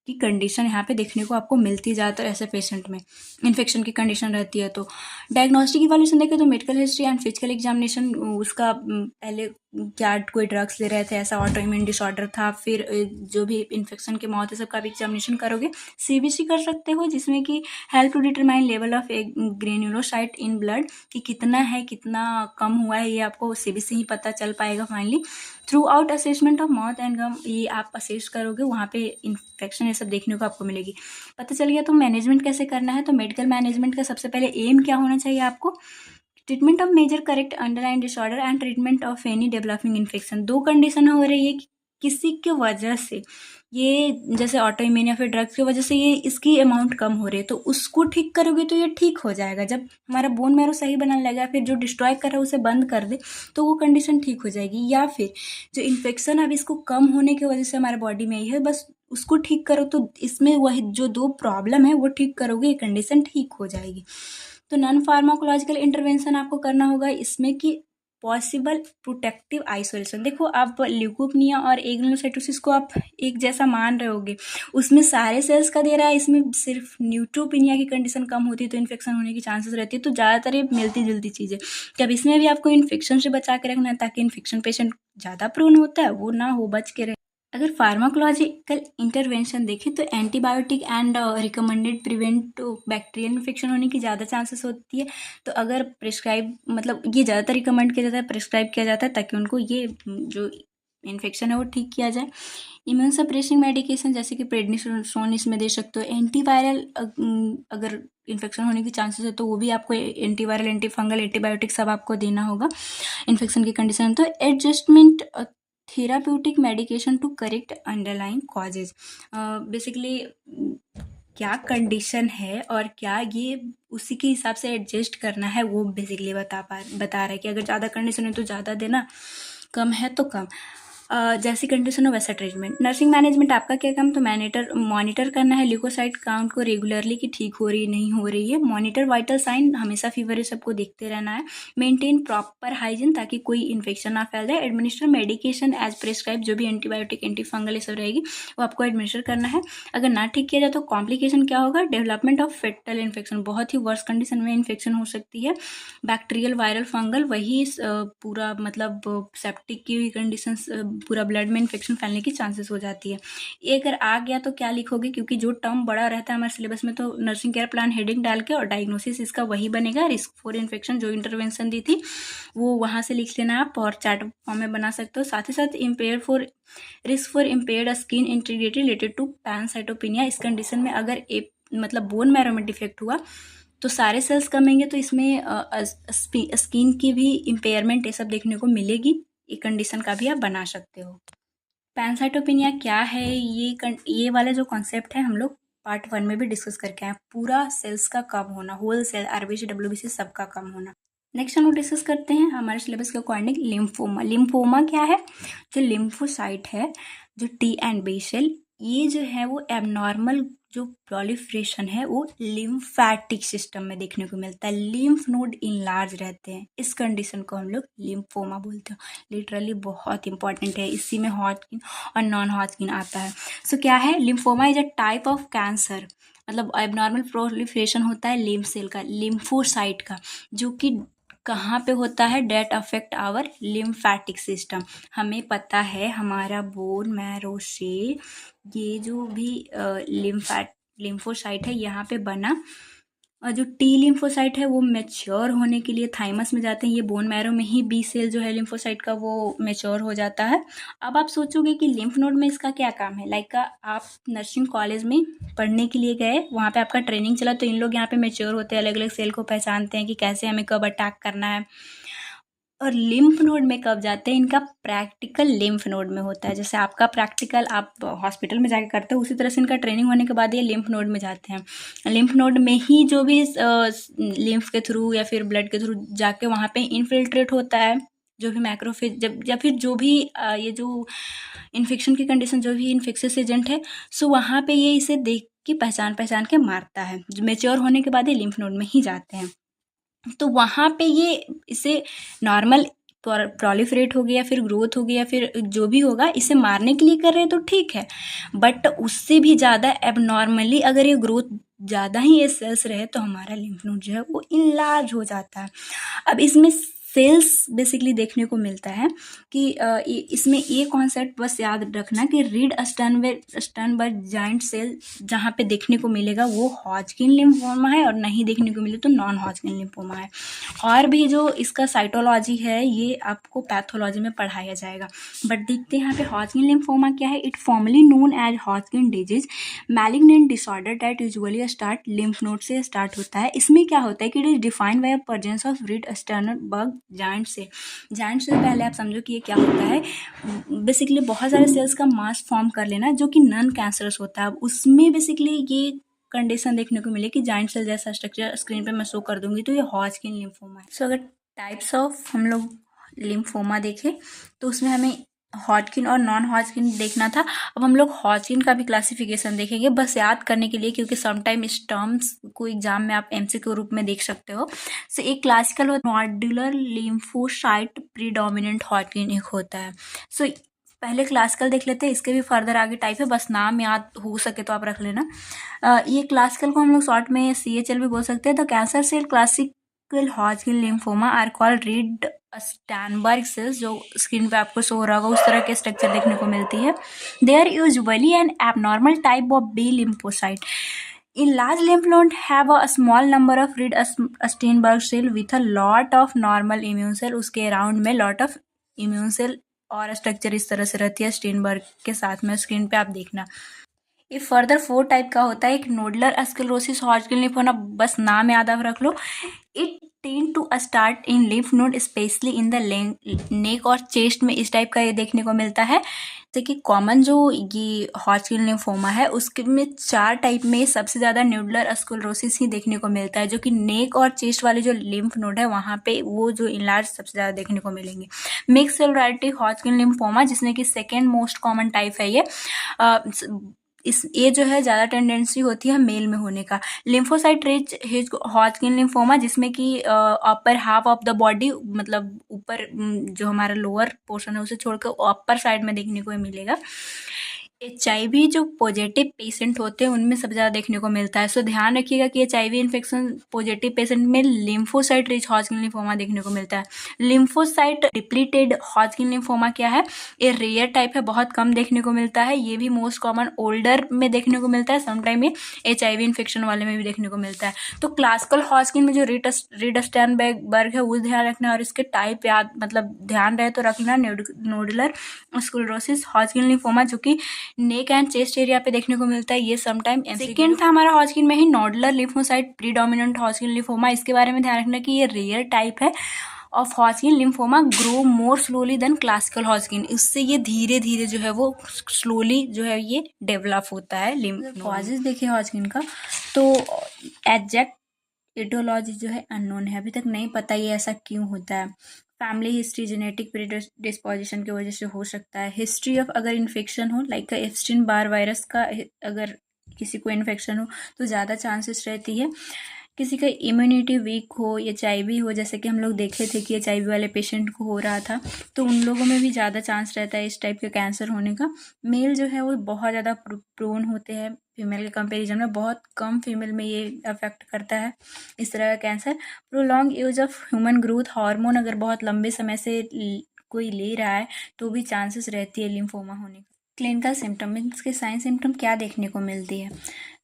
की कंडीशन यहाँ पे देखने को आपको मिलती है ज़्यादातर ऐसे पेशेंट में इन्फेक्शन की कंडीशन रहती है। तो डायग्नोस्टिक इवैल्यूएशन देखें तो medical history and physical examination, उसका पहले क्या कोई ड्रग्स ले रहे थे, ऐसा ऑटो इम्यून डिसऑर्डर था, फिर जो भी इन्फेक्शन के मौत है सबका भी एग्जामिनेशन करोगे। सीबीसी कर सकते हो, जिसमें कि help to determine level of granulocyte in blood, कि कितना है कितना कम हुआ है, ये आपको सीबीसी ही पता चल पाएगा finally. Throughout assessment of mouth and gum, ये आप असेस करोगे, वहाँ पे इन्फेक्शन ये सब देखने को आपको मिलेगी। पता चल गया। तो मैनेजमेंट कैसे करना है, तो मेडिकल मैनेजमेंट का सबसे पहले एम क्या होना चाहिए आपको, treatment of major correct underline disorder and treatment of any developing infection. दो कंडीशन हो रही है कि किसी की वजह से ये, जैसे ऑटो इम्यून या फिर ड्रग्स की वजह से ये इसकी अमाउंट कम हो रही है, तो उसको ठीक करोगे तो ये ठीक हो जाएगा। जब हमारा बोन मैरो सही बनने लगेगा, फिर जो डिस्ट्रॉय कर रहा है उसे बंद कर दे तो वो कंडीशन ठीक हो जाएगी। या फिर जो इन्फेक्शन अब इसको कम होने की वजह से हमारे बॉडी में आई है, बस उसको ठीक करो, तो इसमें वही जो दो प्रॉब्लम है वो ठीक करोगे, ये कंडीशन ठीक हो जाएगी। तो नॉन फार्माकोलॉजिकल इंटरवेंशन आपको करना होगा इसमें, कि पॉसिबल प्रोटेक्टिव आइसोलेशन। देखो आप ल्यूकोपनिया और एग्रेनुलोसाइटोसिस को आप एक जैसा मान रहे होगे, उसमें सारे सेल्स का दे रहा है, इसमें सिर्फ न्यूट्रोपिनिया की कंडीशन कम होती है तो इन्फेक्शन होने की चांसेस रहती है। तो ज़्यादातर ये मिलती जुलती चीज़ें, कि अब इसमें भी आपको इन्फेक्शन से बचा के रखना है, ताकि इन्फेक्शन पेशेंट ज़्यादा प्रोन होता है वो ना हो, बच के रहे। अगर फार्माकोलॉजिकल इंटरवेंशन देखें तो antibiotic and recommended prevent bacterial infection होने की ज़्यादा चांसेस होती है। तो अगर प्रिस्क्राइब, मतलब ये ज़्यादातर रिकमेंड किया जाता है, प्रिस्क्राइब किया जाता है, ताकि उनको ये जो इन्फेक्शन है वो ठीक किया जाए। इम्यून सप्रेसिंग मेडिकेशन जैसे कि प्रेडनिसोन इसमें दे सकते हो। एंटीवायरल, अगर इन्फेक्शन होने की चांसेस है तो वो भी आपको एंटीवायरल, एंटीफंगल, एंटीबायोटिक सब आपको देना होगा इन्फेक्शन की कंडीशन। तो adjustment therapeutic medication to correct underline causes, basically क्या कंडीशन है और क्या ये उसी के हिसाब से एडजस्ट करना है, वो बेसिकली बता रहा है कि अगर ज़्यादा कंडीशन है तो ज़्यादा देना, कम है तो कम। जैसी कंडीशन हो वैसा ट्रीटमेंट। नर्सिंग मैनेजमेंट आपका क्या काम, तो मॉनिटर करना है ल्यूकोसाइट काउंट को रेगुलरली, कि ठीक हो रही नहीं हो रही है। मॉनिटर वाइटल साइन, हमेशा फीवर ये सबको देखते रहना है। मेंटेन प्रॉपर हाइजीन, ताकि कोई इन्फेक्शन ना फैल जाए। एडमिनिस्टर मेडिकेशन एज प्रिस्क्राइब, जो भी एंटीबायोटिक, एंटीफंगल ये सब रहेगी वो आपको एडमिनिस्टर करना है। अगर ना ठीक किया जाए तो कॉम्प्लिकेशन क्या होगा, डेवलपमेंट ऑफ फेटल इन्फेक्शन, बहुत ही वर्स्ट कंडीशन में इन्फेक्शन हो सकती है। बैक्टीरियल, वायरल, फंगल, वही पूरा मतलब सेप्टिक की कंडीशन, पूरा ब्लड में इन्फेक्शन फैलने की चांसेस हो जाती है। ये अगर आ गया तो क्या लिखोगे, क्योंकि जो टर्म बड़ा रहता है हमारे सिलेबस में, तो नर्सिंग केयर प्लान हेडिंग डाल के और डायग्नोसिस इसका वही बनेगा। रिस्क फॉर इन्फेक्शन जो इंटरवेंशन दी थी वो वहाँ से लिख लेना आप, और चार्ट फॉर्म में बना सकते हो। साथ ही साथ risk for impaired skin integrity related to pancytopenia, इस कंडीशन में अगर मतलब बोन मैरो में डिफेक्ट हुआ तो सारे सेल्स कमेंगे, तो इसमें स्किन की भी इम्पेयरमेंट ये सब देखने को मिलेगी। ये कंडीशन का भी आप बना सकते हो। पैनसाइटोपिनिया क्या है, ये वाला जो कॉन्सेप्ट है हम लोग पार्ट 1 में भी डिस्कस करके आए, पूरा सेल्स का कम होना, होल सेल, आरबीसी, डब्ल्यूबीसी सबका कम होना। नेक्स्ट हम लोग डिस्कस करते हैं हमारे सिलेबस के अकॉर्डिंग लिम्फोमा। लिम्फोमा क्या है, जो लिम्फोसाइट है, जो टी एंड बी सेल, ये जो है वो एबनॉर्मल जो प्रोलिफरेशन है वो लिम्फैटिक सिस्टम में देखने को मिलता है। लिम्फ नोड इनलार्ज रहते हैं, इस कंडीशन को हम लोग लिम्फोमा बोलते हैं। लिटरली बहुत इंपॉर्टेंट है, इसी में हॉटकिन और नॉन हॉटकिन आता है। सो क्या है, lymphoma is a type of cancer, मतलब एबनॉर्मल प्रोलिफरेशन होता है लिम्फ सेल का, लिम्फोसाइट का, जो कि कहाँ पे होता है, that affect our lymphatic system. हमें पता है हमारा बोन मैरो से ये जो भी लिम्फोसाइट है यहाँ पे बना, और जो टी लिम्फोसाइट है वो मैच्योर होने के लिए थाइमस में जाते हैं। ये बोन मैरो में ही बी सेल जो है लिम्फोसाइट का वो मैच्योर हो जाता है। अब आप सोचोगे कि लिम्फ नोड में इसका क्या काम है। लाइक आप नर्सिंग कॉलेज में पढ़ने के लिए गए, वहाँ पे आपका ट्रेनिंग चला, तो इन लोग यहाँ पे मैच्योर होते हैं, अलग अलग सेल को पहचानते हैं कि कैसे हमें कब अटैक करना है। और लिम्फ नोड में कब जाते हैं, इनका प्रैक्टिकल लिम्फ नोड में होता है। जैसे आपका प्रैक्टिकल आप हॉस्पिटल में जाके करते हो, उसी तरह से इनका ट्रेनिंग होने के बाद ये लिम्फ नोड में जाते हैं। लिम्फ नोड में ही जो भी लिम्फ के थ्रू या फिर ब्लड के थ्रू जाके वहाँ पे इनफिल्ट्रेट होता है जो भी मैक्रोफेज, जब या फिर जो भी ये जो इन्फेक्शन की कंडीशन, जो भी इन्फेक्शियस एजेंट है, सो वहाँ पे ये इसे देख के पहचान के मारता है। मेच्योर होने के बाद ये लिम्फ नोड में ही जाते हैं। तो वहाँ पे ये इसे नॉर्मल प्रोलिफरेट हो गया, फिर ग्रोथ हो गया, फिर जो भी होगा इसे मारने के लिए कर रहे हैं तो ठीक है। बट उससे भी ज़्यादा एबनॉर्मली अगर ये ग्रोथ ज़्यादा ही ये सेल्स रहे तो हमारा लिम्फ नोड जो है वो इनलार्ज हो जाता है। अब इसमें सेल्स बेसिकली देखने को मिलता है कि इसमें ये कॉन्सेप्ट बस याद रखना कि रीड स्टर्नबर्ग जाइंट सेल जहाँ पे देखने को मिलेगा वो हॉजकिन लिम्फोमा है, और नहीं देखने को मिले तो नॉन हॉजकिन लिम्फोमा है। और भी जो इसका साइटोलॉजी है ये आपको पैथोलॉजी में पढ़ाया जाएगा। बट देखते हैं यहाँ पे हॉजकिन लिम्फोमा क्या है। It formally known as Hodgkin disease, malignant disorder that usually start lymph node से स्टार्ट होता है। इसमें क्या होता है कि it is defined by presence of Reed Sternberg giant से पहले आप समझो कि ये क्या होता है। बेसिकली बहुत सारे सेल्स का मास फॉर्म कर लेना जो कि नॉन कैंसरस होता है। अब उसमें बेसिकली ये कंडीशन देखने को मिले कि जाइंट सेल जैसा स्ट्रक्चर स्क्रीन पे मैं शो कर दूंगी, तो ये हॉजकिन लिम्फोमा है। सो अगर टाइप्स ऑफ हम लोग लिम्फोमा देखें तो उसमें हमें हॉजकिन और नॉन हॉजकिन देखना था। अब हम लोग हॉजकिन का भी क्लासिफिकेशन देखेंगे, बस याद करने के लिए, क्योंकि समटाइम इस टर्म्स को एग्जाम में आप एमसीक्यू के रूप में देख सकते हो। सो एक क्लासिकल और नोडुलर लिम्फोसाइट प्रीडोमिनेंट हॉजकिन एक होता है। सो पहले क्लासिकल देख लेते हैं, इसके भी फर्दर आगे टाइप है, बस नाम याद हो सके तो आप रख लेना। ये क्लासिकल को हम लोग शॉर्ट में CHL भी बोल सकते हैं। The cancer cell classical Hodgkin lymphoma are called Reed Sternberg cells, जो स्क्रीन पे आपको शो हो रहा होगा उस तरह के स्ट्रक्चर देखने को मिलती है। They are usually an abnormal type of B lymphocyte. In large lymph node have a small number of red Steinberg cell with a lot of normal immune cell। उसके अराउंड में lot of immune cell और structure इस तरह से रहती है Steinberg के साथ में, स्क्रीन पे आप देखना। ये फर्दर 4 टाइप का होता है। एक नोडुलर स्क्लेरोसिस हॉजकिन लिम्फोमा, बस नाम याद आप रख लो। It tend to start in lymph node specially in the neck और चेस्ट में, इस टाइप का ये देखने को मिलता है। जैसे कि कॉमन जो ये हॉजकिन लिम्फोमा है उसके में 4 टाइप में सबसे ज़्यादा नोडुलर स्क्लेरोसिस ही देखने को मिलता है, जो कि नेक और चेस्ट वाले जो लिम्फ नोड है वहाँ पे वो जो इनलार्ज सबसे ज़्यादा देखने को मिलेंगे। मिक्स सेलुलरिटी हॉजकिन लिम्फोमा, जिसमें कि सेकेंड मोस्ट कॉमन टाइप है ये। ये जो है ज़्यादा टेंडेंसी होती है मेल में होने का। लिम्फोसाइट रिच हॉजकिन लिम्फोमा, जिसमें कि upper half of the body, मतलब ऊपर जो हमारा लोअर पोर्शन है उसे छोड़कर अपर साइड में देखने को मिलेगा। HIV जो पॉजिटिव पेशेंट होते हैं उनमें सबसे ज़्यादा देखने को मिलता है। सो ध्यान रखिएगा कि HIV इन्फेक्शन पॉजिटिव पेशेंट में लिम्फोसाइट रिच हॉजकिन लिम्फोमा देखने को मिलता है। लिम्फोसाइट डिप्लीटेड हॉजकिन लिम्फोमा क्या है, ये रेयर टाइप है, बहुत कम देखने को मिलता है। ये भी मोस्ट कॉमन ओल्डर में देखने को मिलता है, समटाइम ये HIV इन्फेक्शन वाले में भी देखने को मिलता है। तो क्लासिकल हॉजकिन में जो रीड स्टर्नबर्ग है वो ध्यान रखना, और इसके टाइप याद मतलब ध्यान रहे तो रखना। नोडुलर स्क्लेरोसिस हॉजकिन लिम्फोमा जो कि नेक एंड चेस्ट एरिया पे देखने को मिलता है, ये समटाइम। सेकेंड था हमारा हॉजकिन में ही nodular lymphocyte predominant Hodgkin lymphoma. इसके बारे में ध्यान रखना कि ये रेयर टाइप है of Hodgkin lymphoma, grow more slowly than classical Hodgkin. इससे ये धीरे धीरे जो है वो स्लोली जो है ये डेवलप होता है लिम्फ। कॉजेज देखिए हॉजकिन का, तो एग्जैक्ट एटियोलॉजी जो है अननोन है, अभी तक नहीं पता ये ऐसा क्यों होता है। फैमिली हिस्ट्री, जेनेटिक प्रीडिस्पोजिशन की वजह से हो सकता है। हिस्ट्री ऑफ अगर इन्फेक्शन हो, लाइक एप्स्टीन बार वायरस का अगर किसी को इन्फेक्शन हो तो ज़्यादा चांसेस रहती है। किसी का इम्यूनिटी वीक हो, HIV हो, जैसे कि हम लोग देखे थे कि HIV वाले पेशेंट को हो रहा था, तो उन लोगों में भी ज़्यादा चांस रहता है इस टाइप के कैंसर होने का। मेल जो है वो बहुत ज़्यादा प्रोन होते हैं फीमेल के कंपैरिजन में, बहुत कम फीमेल में ये अफेक्ट करता है इस तरह का cancer. Prolong use of human growth hormone अगर बहुत लंबे समय से कोई ले रहा है तो भी चांसेस रहती है लिम्फोमा होने का। क्लिनिकल सिम्टम, इसके साइन सिम्टम क्या देखने को मिलती है,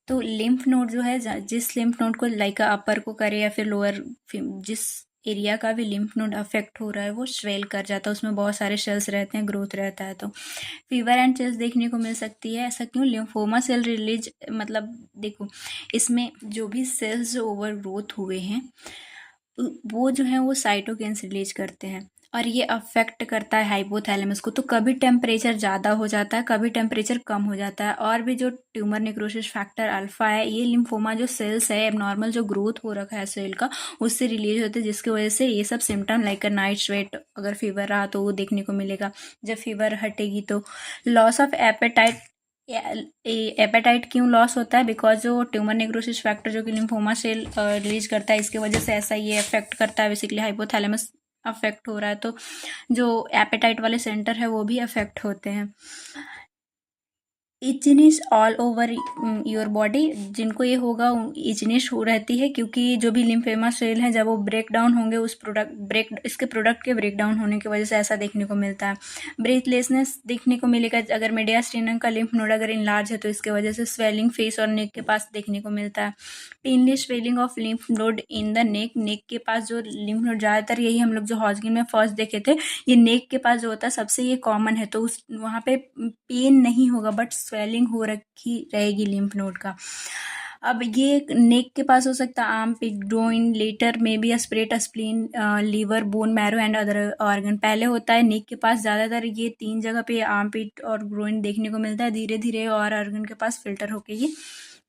तो लिम्फ नोड जो है जिस लिम्फ नोड को लाइक अपर को करे या फिर लोअर, जिस एरिया का भी लिम्फ नोड अफेक्ट हो रहा है वो स्वेल कर जाता है, उसमें बहुत सारे सेल्स रहते हैं, ग्रोथ रहता है, तो फीवर एंड चिल्स देखने को मिल सकती है। ऐसा क्यों? लिम्फोमा सेल रिलीज, मतलब देखो इसमें जो भी सेल्स जो ओवर ग्रोथ हुए हैं वो जो है वो साइटोकिन्स रिलीज करते हैं और ये अफेक्ट करता है हाइपोथैलेमस को। तो कभी टेम्परेचर ज़्यादा हो जाता है, कभी टेम्परेचर कम हो जाता है। और भी जो ट्यूमर नेक्रोसिस फैक्टर अल्फा है, ये लिम्फोमा जो सेल्स है एबनॉर्मल जो ग्रोथ हो रखा है सेल का, उससे रिलीज होते हैं, जिसकी वजह से ये सब सिम्टम लाइक नाइट स्वेट, अगर फीवर रहा तो वो देखने को मिलेगा। जब फीवर हटेगी तो लॉस ऑफ एपेटाइट, एपेटाइट क्यों लॉस होता है? बिकॉज जो ट्यूमर नेक्रोसिस फैक्टर जो कि लिम्फोमा सेल रिलीज करता है, इसकी वजह से ऐसा ये अफेक्ट करता है, बेसिकली हाइपोथैलेमस अफेक्ट हो रहा है, तो जो एपेटाइट वाले सेंटर है वो भी अफेक्ट होते हैं। Itchiness all over your body, जिनको ये होगा इचनेस हो रहती है, क्योंकि जो भी लिम्फेमा सेल है जब वो ब्रेक डाउन होंगे उस इसके प्रोडक्ट के ब्रेक डाउन होने की वजह से ऐसा देखने को मिलता है। ब्रेथलेसनेस देखने को मिलेगा अगर मीडियास्टिनम का लिम्फ नोड अगर इनलार्ज है, तो इसके वजह से स्वेलिंग फेस और नेक के पास देखने को मिलता है। Painless swelling of lymph node in the नेक के पास जो लिम्फ नोड, ज़्यादातर यही हम लोग जो हॉजकिन में फर्स्ट देखे थे, ये नेक के पास जो होता है सबसे ये कॉमन है, तो उस वहाँ पे पेन नहीं होगा बट स्वेलिंग हो रखी रहेगी लिम्फ नोड का। अब ये नेक के पास हो सकता है, आर्म पिट, ग्रोइन, लेटर में भी spread, spleen, liver, bone marrow and other organ. पहले होता है नेक के पास, ज़्यादातर ये 3 जगह पे आर्म पिट और ग्रोइन देखने को मिलता है, धीरे धीरे और ऑर्गन के पास फिल्टर होके ये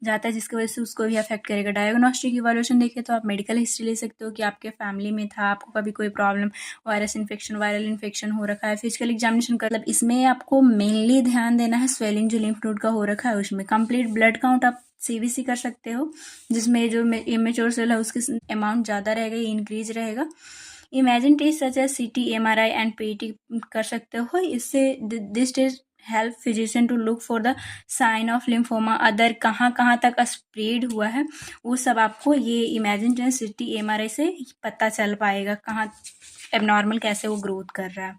जाता है, जिसकी वजह से उसको भी अफेक्ट करेगा। डायग्नोस्टिक इवोल्यूशन देखें तो आप मेडिकल हिस्ट्री ले सकते हो कि आपके फैमिली में था, आपको कभी कोई problem, virus infection, viral infection हो रखा है। फिजिकल एग्जामिनेशन कर, मतलब इसमें आपको मेनली ध्यान देना है स्वेलिंग जो लिम्फ नोड का हो रखा है उसमें। कंप्लीट ब्लड काउंट आप सीबीसी कर सकते हो, जिसमें जो इमेच्योर सेल है उसके अमाउंट ज़्यादा रहेगा, ये इंक्रीज रहेगा। Imagine test such as CT, MRI and PT कर सकते हो। इससे this test help physician to look for the sign of lymphoma. Other कहाँ कहाँ तक स्प्रेड हुआ है वो सब आपको ये इमेजिन टेस्ट, सीटी, एमआरआई से पता चल पाएगा कहाँ एबनॉर्मल कैसे वो ग्रोथ कर रहा है।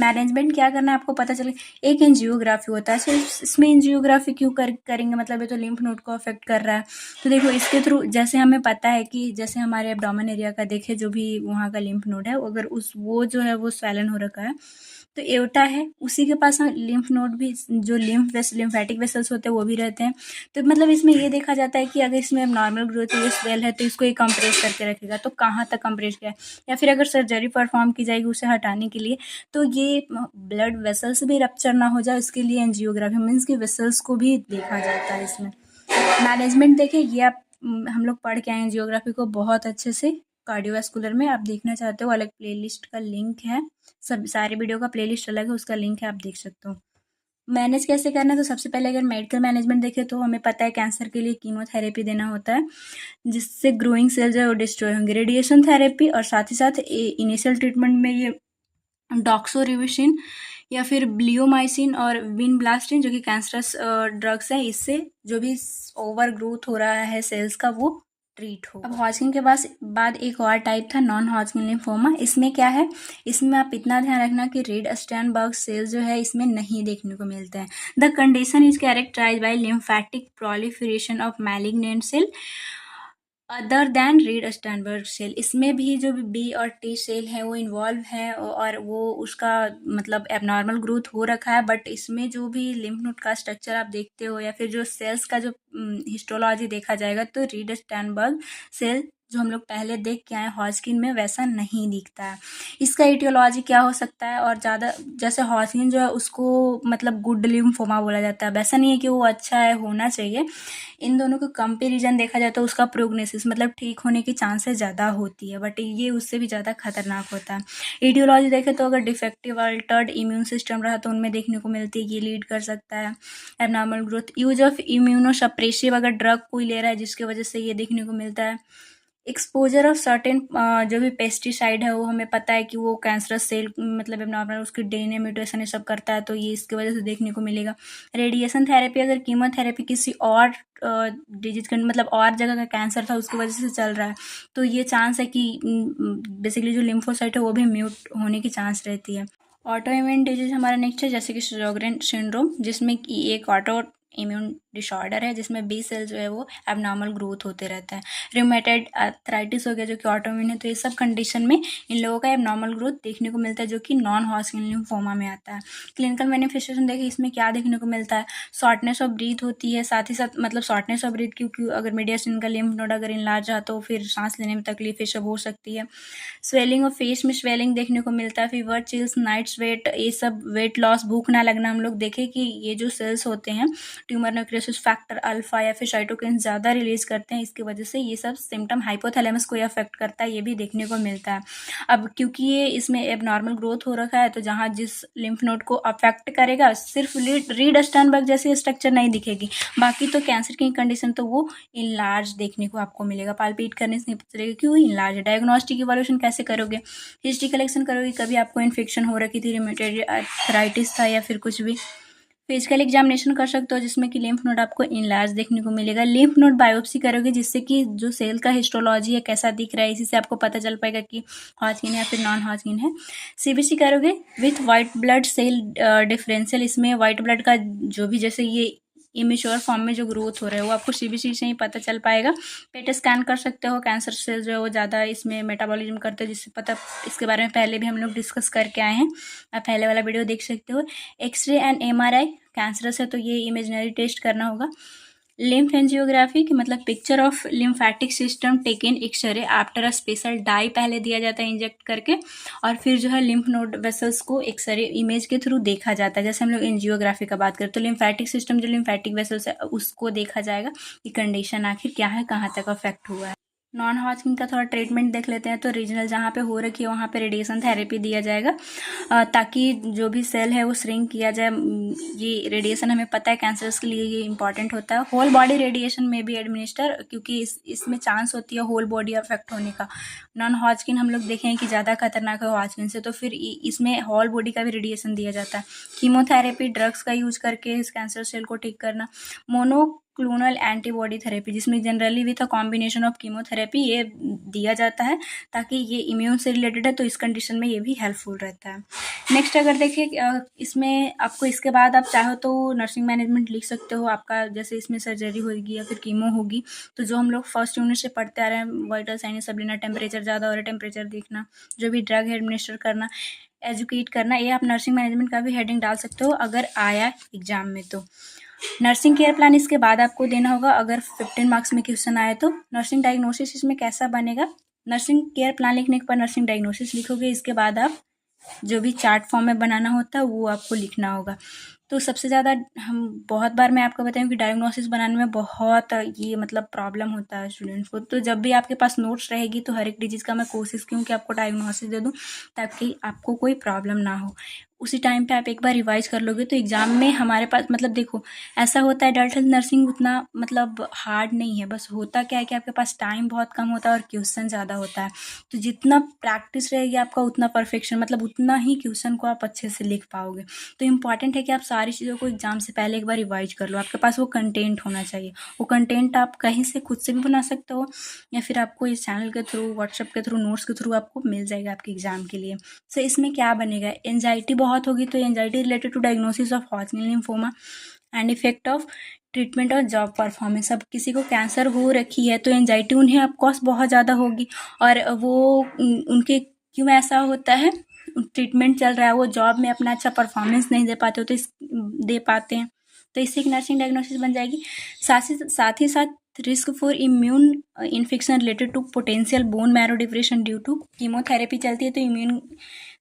मैनेजमेंट क्या करना है आपको पता चले। एक एंजियोग्राफी होता है, सिर्फ इसमें एंजियोग्राफी क्यों करेंगे, मतलब ये तो लिम्फ नोड को अफेक्ट कर रहा है, तो देखो इसके थ्रू जैसे हमें पता है कि जैसे हमारे एब्डोमेन एरिया का देखे जो भी वहाँ का लिम्फ नोड है, अगर वो जो है वो स्वेलन हो रखा है, तो एओर्टा है उसी के पास लिम्फ नोड भी, जो लिम्फेटिक वेसल्स होते हैं वो भी रहते हैं। तो मतलब इसमें ये देखा जाता है कि अगर इसमें नॉर्मल ग्रोथ है, स्वेल है, तो इसको ये कंप्रेस करके रखेगा, तो कहाँ तक कंप्रेस किया है, या फिर अगर सर्जरी परफॉर्म की जाएगी उसे हटाने के लिए, तो ये ब्लड वेसल्स भी रप्चर ना हो जाए, इसके लिए एंजियोग्राफी मीन्स कि वेसल्स को भी देखा जाता है इसमें। मैनेजमेंट देखिए, ये आप हम लोग पढ़ के आए हैं जियोग्राफी को बहुत अच्छे से। कार्डियोवास्कुलर में आप देखना चाहते हो अलग प्लेलिस्ट का लिंक है, सब सारे वीडियो का प्लेलिस्ट अलग है, उसका लिंक है, आप देख सकते हो। मैनेज कैसे करना है, तो सबसे पहले अगर मेडिकल मैनेजमेंट देखें तो हमें पता है कैंसर के लिए कीमोथेरेपी देना होता है, जिससे ग्रोइंग सेल्स जो है वो डिस्ट्रॉय होंगे। रेडिएशन थेरेपी और साथ ही साथ इनिशियल ट्रीटमेंट में ये डॉक्सोरिबोसिन या फिर ब्लियोमाइसिन और विनब्लास्टिन जो कि कैंसरस ड्रग्स हैं, इससे जो भी ओवर ग्रोथ हो रहा है सेल्स का वो ट्रीट हो। अब हॉजकिन के बाद एक और टाइप था नॉन हॉजकिन लिम्फोमा। इसमें क्या है, इसमें आप इतना ध्यान रखना कि रेड स्टैनबर्ग सेल्स जो है इसमें नहीं देखने को मिलते हैं। The condition is characterize by lymphatic proliferation of malignant cell other than Reed Sternberg cell. इसमें भी जो बी और टी सेल है वो इन्वॉल्व है और वो उसका मतलब एबनॉर्मल ग्रोथ हो रखा है, बट इसमें जो भी लिम्फ नोड का स्ट्रक्चर आप देखते हो या फिर जो सेल्स का जो हिस्टोलॉजी देखा जाएगा, तो रीड स्टैनबर्ग सेल जो हम लोग पहले देख के आए हॉजकिन में वैसा नहीं दिखता है। इसका इटियोलॉजी क्या हो सकता है, और ज़्यादा जैसे हॉजकिन जो है उसको मतलब गुड लिम्फोमा बोला जाता है, वैसा नहीं है कि वो अच्छा है, होना चाहिए। इन दोनों का कंपेरिजन देखा जाए तो उसका प्रोग्नोसिस मतलब ठीक होने की चांसेस ज़्यादा होती है, बट ये उससे भी ज़्यादा खतरनाक होता है। एटियोलॉजी देखें तो अगर डिफेक्टिव अल्टर्ड इम्यून सिस्टम रहा तो उनमें देखने को मिलती है कि ये लीड कर सकता है abnormal growth. Use of immunosuppressive अगर ड्रग कोई ले रहा है जिसकी वजह से ये देखने को मिलता है। एक्सपोजर ऑफ सर्टेन जो भी पेस्टिसाइड है वो हमें पता है कि वो कैंसरस सेल मतलब नॉर्मल उसकी डीएनए म्यूटेशन ये सब करता है, तो ये इसकी वजह से देखने को मिलेगा। रेडिएशन थेरेपी अगर कीमोथेरेपी किसी और डिजीज का मतलब और जगह का कैंसर था उसकी वजह से चल रहा है, तो ये चांस है कि बेसिकली जो लिम्फोसाइट है वो भी म्यूट होने की चांस रहती है। ऑटो इम्यून डिजीज हमारा नेक्स्ट है, जैसे कि शोगरेन सिंड्रोम, जिसमें कि एक ऑटो इम्यून डिसऑर्डर है जिसमें बी सेल जो है वो एबनॉर्मल ग्रोथ होते रहता है। रूमेटॉइड आर्थराइटिस हो गया जो कि ऑटोइम्यून है, तो ये सब कंडीशन में इन लोगों का एबनॉर्मल ग्रोथ देखने को मिलता है जो कि नॉन हॉजकिन लिम्फोमा में आता है। क्लिनिकल मैनिफेस्टेशन देखिए इसमें क्या देखने को मिलता है, शॉर्टनेस ऑफ ब्रीथ होती है, साथ ही साथ मतलब शॉर्टनेस ऑफ ब्रीथ क्योंकि अगर मीडियस्टिन का लिम्फ नोड अगर इनलार्ज रहा तो फिर सांस लेने में तकलीफ ये सब हो सकती है। स्वेलिंग और फेस में स्वेलिंग देखने को मिलता है, फीवर, चिल्स, नाइट स्वेट, ये सब, वेट लॉस, भूख ना लगना। हम लोग देखें कि ये जो सेल्स होते हैं ट्यूमर नेक्रोसिस फैक्टर अल्फा या फिर साइटोकिन ज़्यादा रिलीज करते हैं, इसकी वजह से ये सब सिम्टम हाइपोथैलेमस को अफेक्ट करता है, ये भी देखने को मिलता है। अब क्योंकि ये इसमें एबनॉर्मल ग्रोथ हो रखा है तो जहाँ जिस लिम्फ नोड को अफेक्ट करेगा सिर्फ रीड स्टर्नबर्ग जैसी स्ट्रक्चर नहीं दिखेगी, बाकी तो कैंसर की कंडीशन तो वो इनलार्ज देखने को आपको मिलेगा। पाल्पेट करने से नहीं पता चलेगा कि वो इनलार्ज है। डायग्नोस्टिक इवोल्यूशन कैसे करोगे, हिस्ट्री कलेक्शन करोगे, कभी आपको इन्फेक्शन हो रखी थी, रूमेटॉइड आर्थराइटिस था या फिर कुछ भी। फिजिकल एग्जामिनेशन कर सकते हो जिसमें कि लिम्फ नोड आपको इनलार्ज देखने को मिलेगा। लिम्फ नोड बायोप्सी करोगे जिससे कि जो सेल का हिस्टोलॉजी है कैसा दिख रहा है, इसी से आपको पता चल पाएगा कि हॉजकिन है या फिर नॉन हॉजकिन है। सीबीसी करोगे with white blood cell differential, इसमें वाइट ब्लड का जो भी जैसे ये इमेच्योर फॉर्म में जो ग्रोथ हो रहा है वो आपको सीबीसी से ही पता चल पाएगा। पेट स्कैन कर सकते हो, कैंसर सेल जो है वो ज़्यादा इसमें मेटाबॉलिज्म करते हैं जिससे पता, इसके बारे में पहले भी हम लोग डिस्कस करके आए हैं, आप पहले वाला वीडियो देख सकते हो। एक्सरे एंड एमआरआई, कैंसरस है तो ये इमेजिनरी टेस्ट करना होगा। लिम्फ एंजियोग्राफी की मतलब picture of lymphatic system taken x ray after a special dye पहले दिया जाता है इंजेक्ट करके, और फिर जो है लिम्फ नोड वेसल्स को एक्सरे इमेज के थ्रू देखा जाता है। जैसे हम लोग एंजियोग्राफी का बात करें तो लिम्फेटिक सिस्टम जो लिम्फेटिक वेसल्स है उसको देखा जाएगा कि कंडीशन आखिर क्या है, कहाँ तक अफेक्ट हुआ है। नॉन हॉजकिन का थोड़ा ट्रीटमेंट देख लेते हैं। तो रीजनल जहाँ पे हो रखी है वहाँ पे रेडिएशन थेरेपी दिया जाएगा ताकि जो भी सेल है वो श्रिंक किया जाए। ये रेडिएशन हमें पता है कैंसर्स के लिए ये इंपॉर्टेंट होता है। होल बॉडी रेडिएशन में भी एडमिनिस्टर क्योंकि इसमें चांस होती है होल बॉडी अफेक्ट होने का। नॉन हॉजकिन हम लोग देखें कि ज़्यादा खतरनाक है हॉजकिन से, तो फिर इसमें होल बॉडी का भी रेडिएशन दिया जाता है। कीमोथेरेपी, ड्रग्स का यूज करके इस कैंसर सेल को ठीक करना। मोनोक्लोनल एंटीबॉडी थेरेपी जिसमें generally with a combination of chemotherapy ये दिया जाता है ताकि ये इम्यून से रिलेटेड है तो इस कंडीशन में ये भी हेल्पफुल रहता है। नेक्स्ट अगर देखें इसमें आपको इसके बाद आप चाहो तो नर्सिंग मैनेजमेंट लिख सकते हो। आपका जैसे इसमें सर्जरी होगी या फिर कीमो होगी तो जो हम लोग फर्स्ट यूनिट से पढ़ते आ रहे हैं, वाइटल साइनस सबलिनर, टेम्परेचर ज़्यादा हो रहा है टेम्परेचर देखना, जो भी ड्रग है एडमिनिस्टर करना, एजुकेट करना, ये आप नर्सिंग मैनेजमेंट का भी हेडिंग डाल सकते हो अगर आया एग्जाम में। तो नर्सिंग केयर प्लान इसके बाद आपको देना होगा अगर 15 मार्क्स में क्वेश्चन आए तो। नर्सिंग डायग्नोसिस इसमें कैसा बनेगा, नर्सिंग केयर प्लान लिखने के बाद नर्सिंग डायग्नोसिस लिखोगे, इसके बाद आप जो भी चार्ट फॉर्म में बनाना होता है वो आपको लिखना होगा। तो सबसे ज़्यादा हम बहुत बार मैं आपको बताऊँ कि डायग्नोसिस बनाने में बहुत ये मतलब प्रॉब्लम होता है स्टूडेंट्स को। तो जब भी आपके पास नोट्स रहेगी तो हर एक डिजीज़ का मैं कोशिश करूँ कि आपको डायग्नोसिस दे दूँ ताकि आपको कोई प्रॉब्लम ना हो। उसी टाइम पे आप एक बार रिवाइज कर लोगे तो एग्ज़ाम में हमारे पास मतलब देखो ऐसा होता है अडल्ट हेल्थ नर्सिंग उतना मतलब हार्ड नहीं है, बस होता क्या है कि आपके पास टाइम बहुत कम होता है और क्वेश्चन ज़्यादा होता है। तो जितना प्रैक्टिस रहेगी आपका उतना परफेक्शन मतलब उतना ही क्वेश्चन को आप अच्छे से लिख पाओगे। तो इम्पॉर्टेंट है कि आप सारी चीज़ों को एग्जाम से पहले एक बार रिवाइज कर लो। आपके पास वो कंटेंट होना चाहिए। वो कंटेंट आप कहीं से खुद से भी बना सकते हो या फिर आपको इस चैनल के थ्रू, व्हाट्सएप के थ्रू, नोट्स के थ्रू आपको मिल जाएगा आपके एग्जाम के लिए। सो इसमें क्या बनेगा, एंजाइटी बहुत होगी तो anxiety related to diagnosis of Hodgkin lymphoma and effect of treatment और जॉब परफॉर्मेंस। अब किसी को कैंसर हो रखी है तो एंजाइटी उन्हें ऑफकोर्स बहुत ज़्यादा होगी और वो उनके क्यों ऐसा होता है, ट्रीटमेंट चल रहा है, वो जॉब में अपना अच्छा परफॉर्मेंस नहीं दे पाते हो तो दे पाते हैं तो इससे एक नर्सिंग डायग्नोसिस बन जाएगी। साथ ही साथ risk for immune infection related to potential bone marrow depression due to chemotherapy चलती है तो इम्यून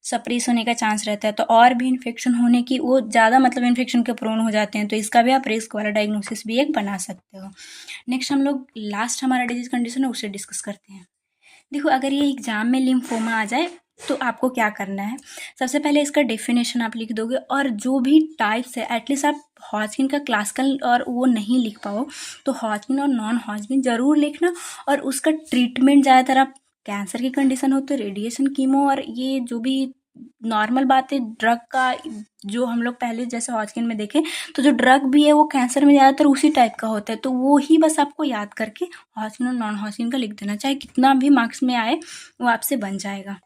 सप्रेस होने का चांस रहता है तो और भी इन्फेक्शन होने की वो ज़्यादा मतलब इन्फेक्शन के प्रोन हो जाते हैं तो इसका भी आप रिस्क वाला डायग्नोसिस भी एक बना सकते हो। नेक्स्ट हम लोग लास्ट हमारा डिजीज कंडीशन है उसे डिस्कस करते हैं। देखो अगर ये एग्जाम में लिम्फोमा आ जाए तो आपको क्या करना है, सबसे पहले इसका डेफिनेशन आप लिख दोगे और जो भी टाइप्स है एटलीस्ट आप हॉजकिन का क्लासिकल और वो नहीं लिख पाओ तो हॉजकिन और नॉन हॉजकिन ज़रूर लिखना और उसका ट्रीटमेंट ज़्यादातर आप कैंसर की कंडीशन हो तो रेडिएशन, कीमो और ये जो भी नॉर्मल बात है ड्रग का जो हम लोग पहले जैसे हॉजकिन में देखें तो जो ड्रग भी है वो कैंसर में ज़्यादातर उसी टाइप का होता है तो वो ही बस आपको याद करके हॉजकिन और नॉन हॉजकिन का लिख देना, चाहे कितना भी मार्क्स में आए वो आपसे बन जाएगा।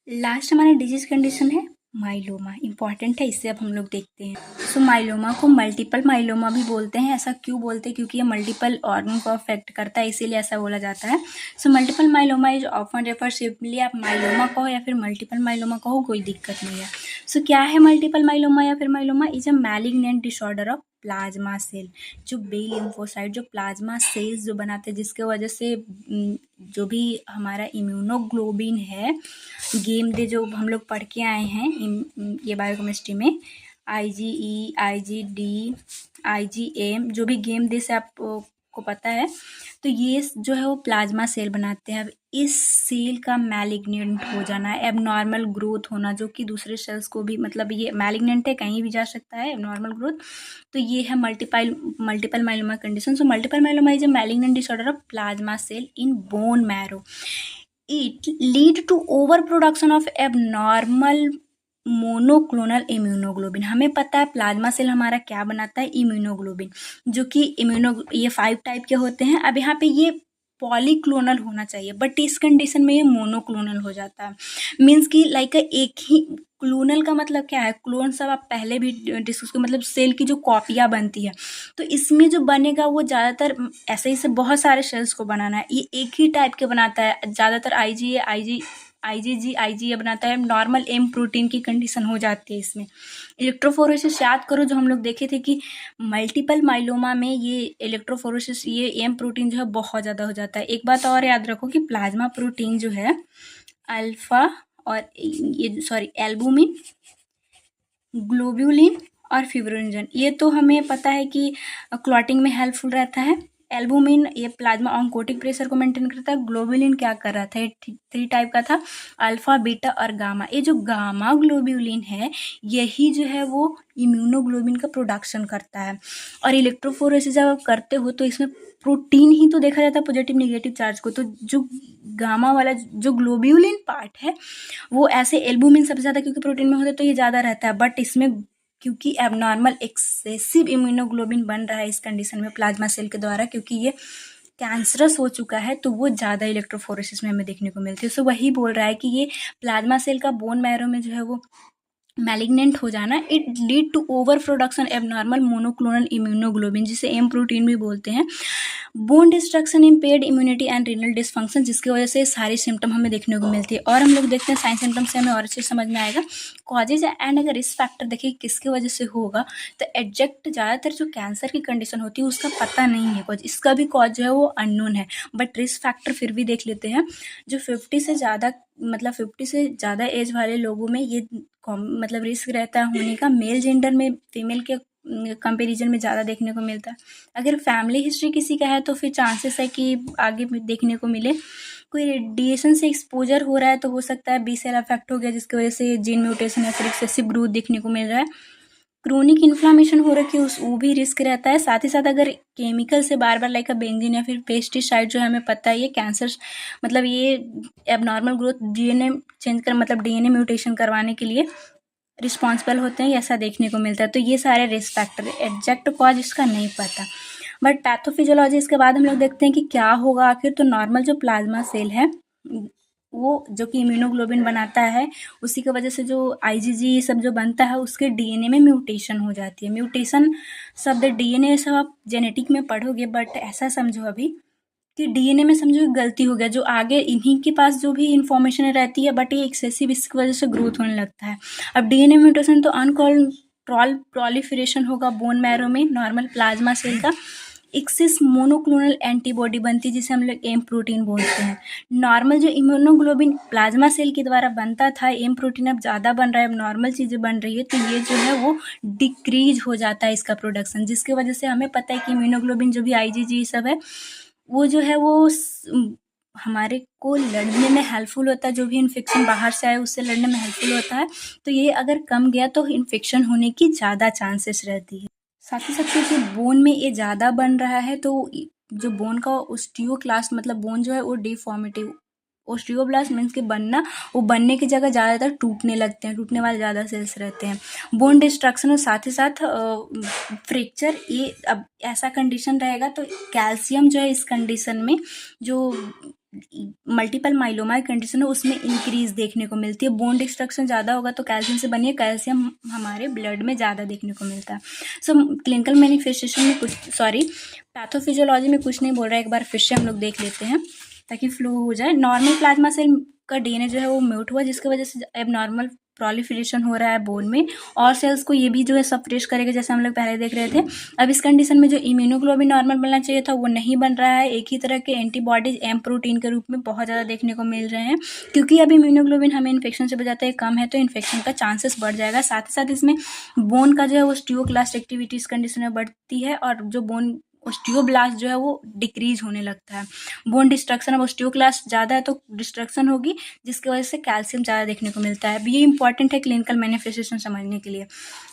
लास्ट हमारी डिजीज कंडीशन है माइलोमा इंपॉर्टेंट है, इससे अब हम लोग देखते हैं। सो माइलोमा को मल्टीपल माइलोमा भी बोलते हैं। ऐसा क्यों बोलते हैं? क्योंकि ये मल्टीपल ऑर्गन को अफेक्ट करता है, इसीलिए ऐसा बोला जाता है। सो multiple myeloma is often refer, simply आप माइलोमा कहो या फिर मल्टीपल माइलोमा कहो, कोई दिक्कत नहीं है। सो क्या है मल्टीपल माइलोमा या फिर myeloma? Is a malignant disorder of plasma cell. जो बी लिम्फोसाइट, जो प्लाज्मा सेल्स जो बनाते हैं, जिसके वजह से जो भी हमारा इम्यूनोग्लोबिन है, गेम दे जो हम लोग पढ़ के आए हैं ये बायोकेमिस्ट्री में, IgE, IgD, IgM, जो भी गेम दे से आपको पता है, तो ये जो है वो प्लाज्मा सेल बनाते हैं। अब इस सेल का मैलिग्नेंट हो जाना, एबनॉर्मल ग्रोथ होना, जो कि दूसरे सेल्स को भी, मतलब ये मैलिग्नेंट है, कहीं भी जा सकता है एबनॉर्मल ग्रोथ, तो ये है multiple myeloma condition. So multiple myeloma is a malignant disorder of plasma cell in bone marrow. It lead to overproduction of abnormal monoclonal immunoglobin. हमें पता है प्लाज्मा सेल हमारा क्या बनाता है? इम्यूनोग्लोबिन, जो कि ये 5 टाइप के होते हैं। अब यहाँ पे ये पॉलीक्लोनल होना चाहिए, बट इस कंडीशन में ये मोनोक्लोनल हो जाता है। मीन्स कि लाइक एक ही क्लोनल का मतलब क्या है? क्लोन सब आप पहले भी डिस्कस कर, मतलब सेल की जो कॉपियाँ बनती है, तो इसमें जो बनेगा वो ज़्यादातर ऐसे ही से बहुत सारे सेल्स को बनाना है, ये एक ही टाइप के बनाता है ज़्यादातर। IgG बनाता है। नॉर्मल एम प्रोटीन की कंडीशन हो जाती है इसमें। इलेक्ट्रोफोरेसिस याद करो, जो हम लोग देखे थे कि मल्टीपल माइलोमा में ये इलेक्ट्रोफोरेसिस, ये एम प्रोटीन जो है बहुत ज़्यादा हो जाता है। एक बात और याद रखो कि प्लाज्मा प्रोटीन जो है अल्फा और एल्बुमिन, ग्लोब्यूलिन और फिब्रिनोजन, ये तो हमें पता है कि क्लॉटिंग में हेल्पफुल रहता है। एल्बुमिन ये प्लाज्मा ऑन्कोटिक प्रेशर को मेंटेन करता है। ग्लोब्यूलिन क्या कर रहा था? ये 3 टाइप का था, अल्फा, बीटा और गामा। ये जो गामा ग्लोब्यूलिन है, यही जो है वो इम्यूनोग्लोबिन का प्रोडक्शन करता है। और इलेक्ट्रोफोरेसिस जब आप करते हो तो इसमें प्रोटीन ही तो देखा जाता है पॉजिटिव नेगेटिव चार्ज को, तो जो गामा वाला जो ग्लोब्यूलिन पार्ट है वो ऐसे एल्बुमिन सबसे ज़्यादा क्योंकि प्रोटीन में होता है तो ये ज़्यादा रहता है, बट इसमें क्योंकि एबनॉर्मल एक्सेसिव इम्यूनोग्लोबिन बन रहा है इस कंडीशन में प्लाज्मा सेल के द्वारा, क्योंकि ये कैंसरस हो चुका है, तो वो ज़्यादा इलेक्ट्रोफोरेसिस में हमें देखने को मिलती है। सो वही बोल रहा है कि ये प्लाज्मा सेल का बोन मैरो में जो है वो मैलिग्नेंट हो जाना, it lead to over production abnormal monoclonal immunoglobin, जिसे एम प्रोटीन भी बोलते हैं। Bone destruction, impaired immunity and renal dysfunction, जिसकी वजह से सारी सिम्टम हमें देखने को मिलती है। और हम लोग देखते हैं साइन सिम्टम से हमें और अच्छे समझ में आएगा कॉजेज एंड अगर रिस्क फैक्टर देखिए किसकी वजह से होगा, तो एग्जैक्ट ज़्यादातर जो कैंसर की कंडीशन होती है उसका पता नहीं है कॉज, इसका भी कॉज जो है वो अननोन है, बट रिस्क फैक्टर फिर भी देख लेते हैं। जो 50 से ज़्यादा एज वाले लोगों में ये मतलब रिस्क रहता है होने का, मेल जेंडर में फीमेल के कंपैरिजन में ज़्यादा देखने को मिलता है। अगर फैमिली हिस्ट्री किसी का है तो फिर चांसेस है कि आगे भी देखने को मिले। कोई रेडिएशन से एक्सपोजर हो रहा है तो हो सकता है बी सेल अफेक्ट हो गया, जिसकी वजह से जीन म्यूटेशन या फिर एक्सेसिव ग्रोथ देखने को मिल रहा है। क्रोनिक इन्फ्लामेशन हो रखी है वो भी रिस्क रहता है। साथ ही साथ अगर केमिकल से बार बार लाइक बेंजीन या फिर पेस्टिसाइड, जो हमें पता है ये कैंसर, मतलब ये एबनॉर्मल ग्रोथ डीएनए चेंज कर, मतलब डीएनए म्यूटेशन करवाने के लिए रिस्पॉन्सिबल होते हैं, ऐसा देखने को मिलता है। तो ये सारे रिस्क फैक्टर, एग्जैक्ट कॉज इसका नहीं पता, बट पैथोफिजियोलॉजी इसके बाद हम लोग देखते हैं कि क्या होगा आखिर। तो नॉर्मल जो प्लाज्मा सेल है वो जो कि इम्यूनोग्लोबिन बनाता है, उसी की वजह से जो IgG सब जो बनता है उसके डीएनए में म्यूटेशन हो जाती है। म्यूटेशन शब्द डीएनए सब आप जेनेटिक में पढ़ोगे, बट ऐसा समझो अभी कि डीएनए में समझो कि गलती हो गया, जो आगे इन्हीं के पास जो भी इंफॉर्मेशन रहती है, बट ये एक्सेसिव इसकी वजह से ग्रोथ होने लगता है। अब डीएनए म्यूटेशन तो अनकंट्रोल प्रोलिफरेशन होगा बोन मैरो में नॉर्मल प्लाज्मा सेल का, एक्सिस मोनोक्लोनल एंटीबॉडी बनती है जिसे हम लोग एम प्रोटीन बोलते हैं। नॉर्मल जो इम्यूनोग्लोबिन प्लाज्मा सेल के द्वारा बनता था, एम प्रोटीन अब ज़्यादा बन रहा है, अब नॉर्मल चीज़ें बन रही है, तो ये जो है वो डिक्रीज हो जाता है इसका प्रोडक्शन, जिसकी वजह से हमें पता है कि इम्यूनोग्लोबिन जो भी IgG सब है वो जो है वो हमारे को लड़ने में हेल्पफुल होता है, जो भी इन्फेक्शन बाहर से आए उससे लड़ने में हेल्पफुल होता है। तो ये अगर कम गया तो इन्फेक्शन होने की ज़्यादा चांसेस रहती है। साथ ही साथ क्योंकि बोन में ये ज़्यादा बन रहा है, तो जो बोन का ओस्टियोक्लास्ट, मतलब बोन जो है वो डिफॉर्मिटिव, ओस्टियोब्लास्ट मीन्स कि बनना, वो बनने की जगह ज़्यादातर टूटने लगते हैं, टूटने वाले ज़्यादा सेल्स रहते हैं। बोन डिस्ट्रक्शन और साथ ही साथ फ्रैक्चर, ये अब ऐसा कंडीशन रहेगा तो कैल्शियम जो है इस कंडीशन में जो मल्टीपल माइलोमा कंडीशन है उसमें इंक्रीज देखने को मिलती है। बोन डिस्ट्रक्शन ज़्यादा होगा तो कैल्शियम से बनी है, कैल्शियम हमारे ब्लड में ज़्यादा देखने को मिलता है। सो क्लिनिकल मैनिफेस्टेशन में पैथोफिजियोलॉजी में कुछ नहीं बोल रहा है, एक बार फिर से हम लोग देख लेते हैं ताकि फ्लो हो जाए। नॉर्मल प्लाज्मा सेल का डीएनए जो है वो म्यूट हुआ, जिसकी वजह से एबनॉर्मल प्रोलिफरेशन हो रहा है बोन में, और सेल्स को ये भी जो है सप्रेस करेगा, जैसे हम लोग पहले देख रहे थे। अब इस कंडीशन में जो इम्यूनोग्लोबिन नॉर्मल बनना चाहिए था वो नहीं बन रहा है। एक ही तरह के एंटीबॉडीज एम प्रोटीन के रूप में बहुत ज़्यादा देखने को मिल रहे हैं, क्योंकि अब इम्यूनोग्लोबिन हमें इन्फेक्शन से बचाता है कम है, तो इन्फेक्शन का चांसेस बढ़ जाएगा। साथ ही साथ इसमें बोन का जो है वो ऑस्टियोक्लास्ट एक्टिविटी इस कंडीशन में बढ़ती है, और जो बोन ऑस्टियोब्लास्ट जो है वो डिक्रीज होने लगता है। बोन डिस्ट्रक्शन, अब ऑस्टियोक्लास्ट ज़्यादा है तो डिस्ट्रक्शन होगी, जिसकी वजह से कैल्शियम ज़्यादा देखने को मिलता है। अब ये इंपॉर्टेंट है क्लिनिकल मैनिफेस्टेशन समझने के लिए।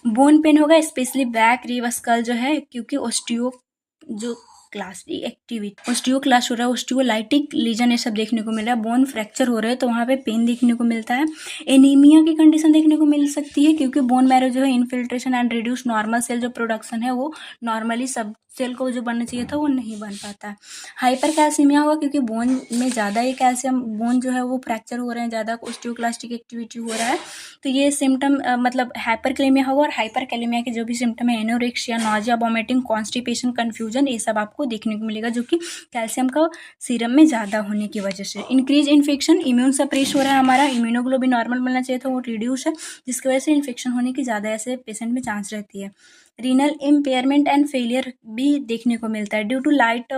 बोन पेन होगा स्पेशली बैक रिव स्कल जो है, क्योंकि ऑस्टियोक्लास्ट हो रहा है, ऑस्टियोलाइटिक लीजन ये सब देखने को मिल रहा है। बोन फ्रैक्चर हो रहा है तो वहाँ पे पेन देखने को मिलता है। एनीमिया की कंडीशन देखने को मिल सकती है, क्योंकि बोन मैरो जो है infiltration and reduce normal cell जो प्रोडक्शन है वो नॉर्मली सब सेल को जो बनना चाहिए था वो नहीं बन पाता है। हाइपर कैल्सीमिया होगा, क्योंकि बोन में ज़्यादा ये कैल्शियम, बोन जो है वो फ्रैक्चर हो रहे हैं, ज़्यादा ऑस्टियोक्लास्टिक एक्टिविटी हो रहा है, तो ये सिम्टम मतलब हाइपरकैलेमिया होगा। और हाइपरकैलेमिया के जो भी सिम्टम है, anorexia, nausea, vomiting, constipation, confusion, ये सब आपको देखने को मिलेगा, जो कि कैल्शियम का सीरम में ज़्यादा होने की वजह से। इंक्रीज इन्फेक्शन, इम्यून सप्रेस हो रहा है, हमारा इम्यूनोग्लोबिन नॉर्मल मिलना चाहिए था वो रिड्यूस है, जिसकी वजह से इन्फेक्शन होने की ज़्यादा ऐसे पेशेंट में चांस रहती है। रीनल इम्पेयरमेंट एंड फेलियर भी देखने को मिलता है due to light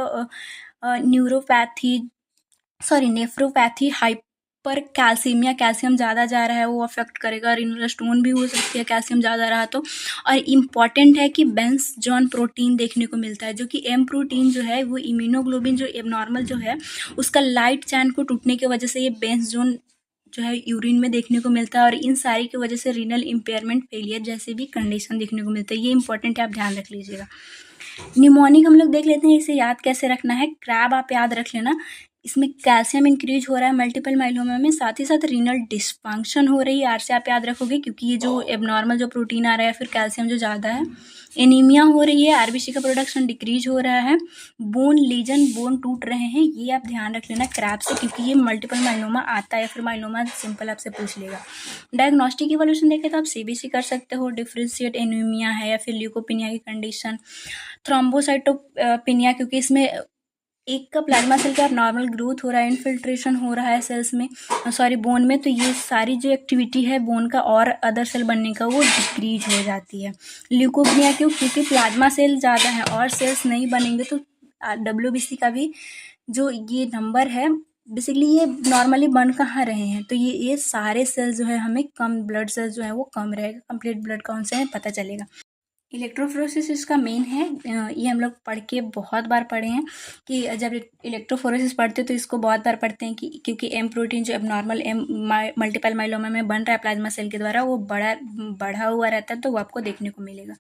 nephropathy, hypercalcemia, calcium ज़्यादा जा रहा है वो अफेक्ट करेगा। रीनल स्टोन भी हो सकती है कैल्शियम ज़्यादा रहा तो। और इम्पॉर्टेंट है कि बेंस जॉन प्रोटीन देखने को मिलता है, जो कि एम प्रोटीन जो है वो इम्यूनोग्लोबिन जो एबनॉर्मल जो है उसका लाइट चैन को टूटने की वजह से ये बेंस जॉन जो है यूरिन में देखने को मिलता है, और इन सारी की वजह से रीनल इम्पेयरमेंट, फेलियर जैसे भी कंडीशन देखने को मिलता है। ये इंपॉर्टेंट है, आप ध्यान रख लीजिएगा। निमोनिक हम लोग देख लेते हैं, इसे याद कैसे रखना है। क्रैब आप याद रख लेना, इसमें कैल्शियम इंक्रीज हो रहा है मल्टीपल माइलोमा में, साथ ही साथ रीनल डिस्फंक्शन हो रही है। आर से आप याद रखोगे, क्योंकि ये जो एबनॉर्मल जो प्रोटीन आ रहा है, फिर कैल्शियम जो ज़्यादा है। एनीमिया हो रही है, आरबीसी का प्रोडक्शन डिक्रीज हो रहा है। बोन लीजन, बोन टूट रहे हैं, ये आप ध्यान रख लेना क्रैब से, क्योंकि ये मल्टीपल माइलोमा आता है, या फिर माइलोमा सिंपल आपसे पूछ लेगा। डायग्नोस्टिक इवोल्यूशन देखें तो आप सीबीसी कर सकते हो, डिफरेंशिएट एनीमिया है, या फिर ल्यूकोपिनिया की कंडीशन, थ्रोम्बोसाइटोपिनिया, क्योंकि इसमें एक का प्लाज्मा सेल का नॉर्मल ग्रोथ हो रहा है, इन्फिल्ट्रेशन हो रहा है सेल्स में, बोन में, तो ये सारी जो एक्टिविटी है बोन का और अदर सेल बनने का वो डिक्रीज हो जाती है। ल्यूकोपिनिया क्यों? क्योंकि प्लाज्मा सेल ज़्यादा है और सेल्स नहीं बनेंगे, तो डब्ल्यूबीसी का भी जो ये नंबर है, बेसिकली ये नॉर्मली बन कहाँ रहे हैं, तो ये सारे सेल्स जो है हमें कम, ब्लड सेल्स जो है वो कम रहेगा, कंप्लीट ब्लड काउंट से पता चलेगा। इलेक्ट्रोफोरेसिस इसका मेन है, ये हम लोग पढ़ के बहुत बार पढ़े हैं कि जब इलेक्ट्रोफोरेसिस पढ़ते हैं तो इसको बहुत बार पढ़ते हैं कि क्योंकि एम प्रोटीन जो एबनॉर्मल मल्टीपल माइलोमा में बन रहा है प्लाज्मा सेल के द्वारा, वो बढ़ा हुआ रहता है, तो वो आपको देखने को मिलेगा।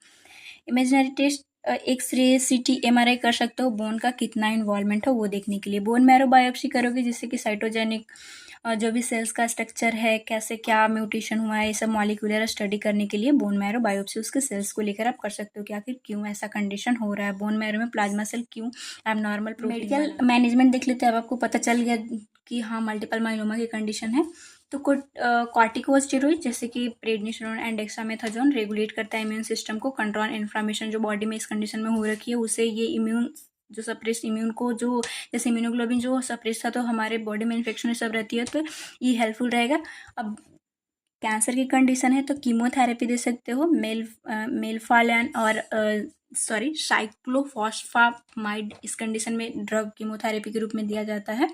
इमेजिनरी टेस्ट, एक्सरे, सीटी, एमआरआई कर सकते हो, बोन का कितना इन्वॉल्वमेंट हो वो देखने के लिए। बोन मैरो बायोप्सी करोगे, जिससे कि साइटोजेनिक जो भी सेल्स का स्ट्रक्चर है, कैसे क्या म्यूटेशन हुआ है, ये सब मॉलिक्यूलर स्टडी करने के लिए बोन मैरो बायोप्सी उसके सेल्स को लेकर आप कर सकते हो कि आखिर क्यों ऐसा कंडीशन हो रहा है, बोन मैरो में प्लाज्मा सेल क्यों एबनॉर्मल प्रोटीन। मेडिकल मैनेजमेंट देख लेते हैं, अब आपको पता चल गया कि हाँ मल्टीपल माइलोमा की कंडीशन है, तो कॉर्टिकोस्टेरॉइड जैसे कि प्रेडनिसोलोन एंड डेक्सामेथासोन रेगुलेट करता है इम्यून सिस्टम को। कंट्रोल इन्फ्लामेशन जो बॉडी में इस कंडीशन में हो रखी है, उसे ये इम्यून जो सप्रेस इम्यून को, जो जैसे इम्यूनोग्लोबिन जो सप्रेस था तो हमारे बॉडी में इन्फेक्शन सब रहती है, तो ये हेल्पफुल रहेगा। अब कैंसर की कंडीशन है तो कीमोथेरेपी दे सकते हो, मेलफालन और साइक्लोफॉस्फामाइड इस कंडीशन में ड्रग कीमोथेरेपी के रूप में दिया जाता है।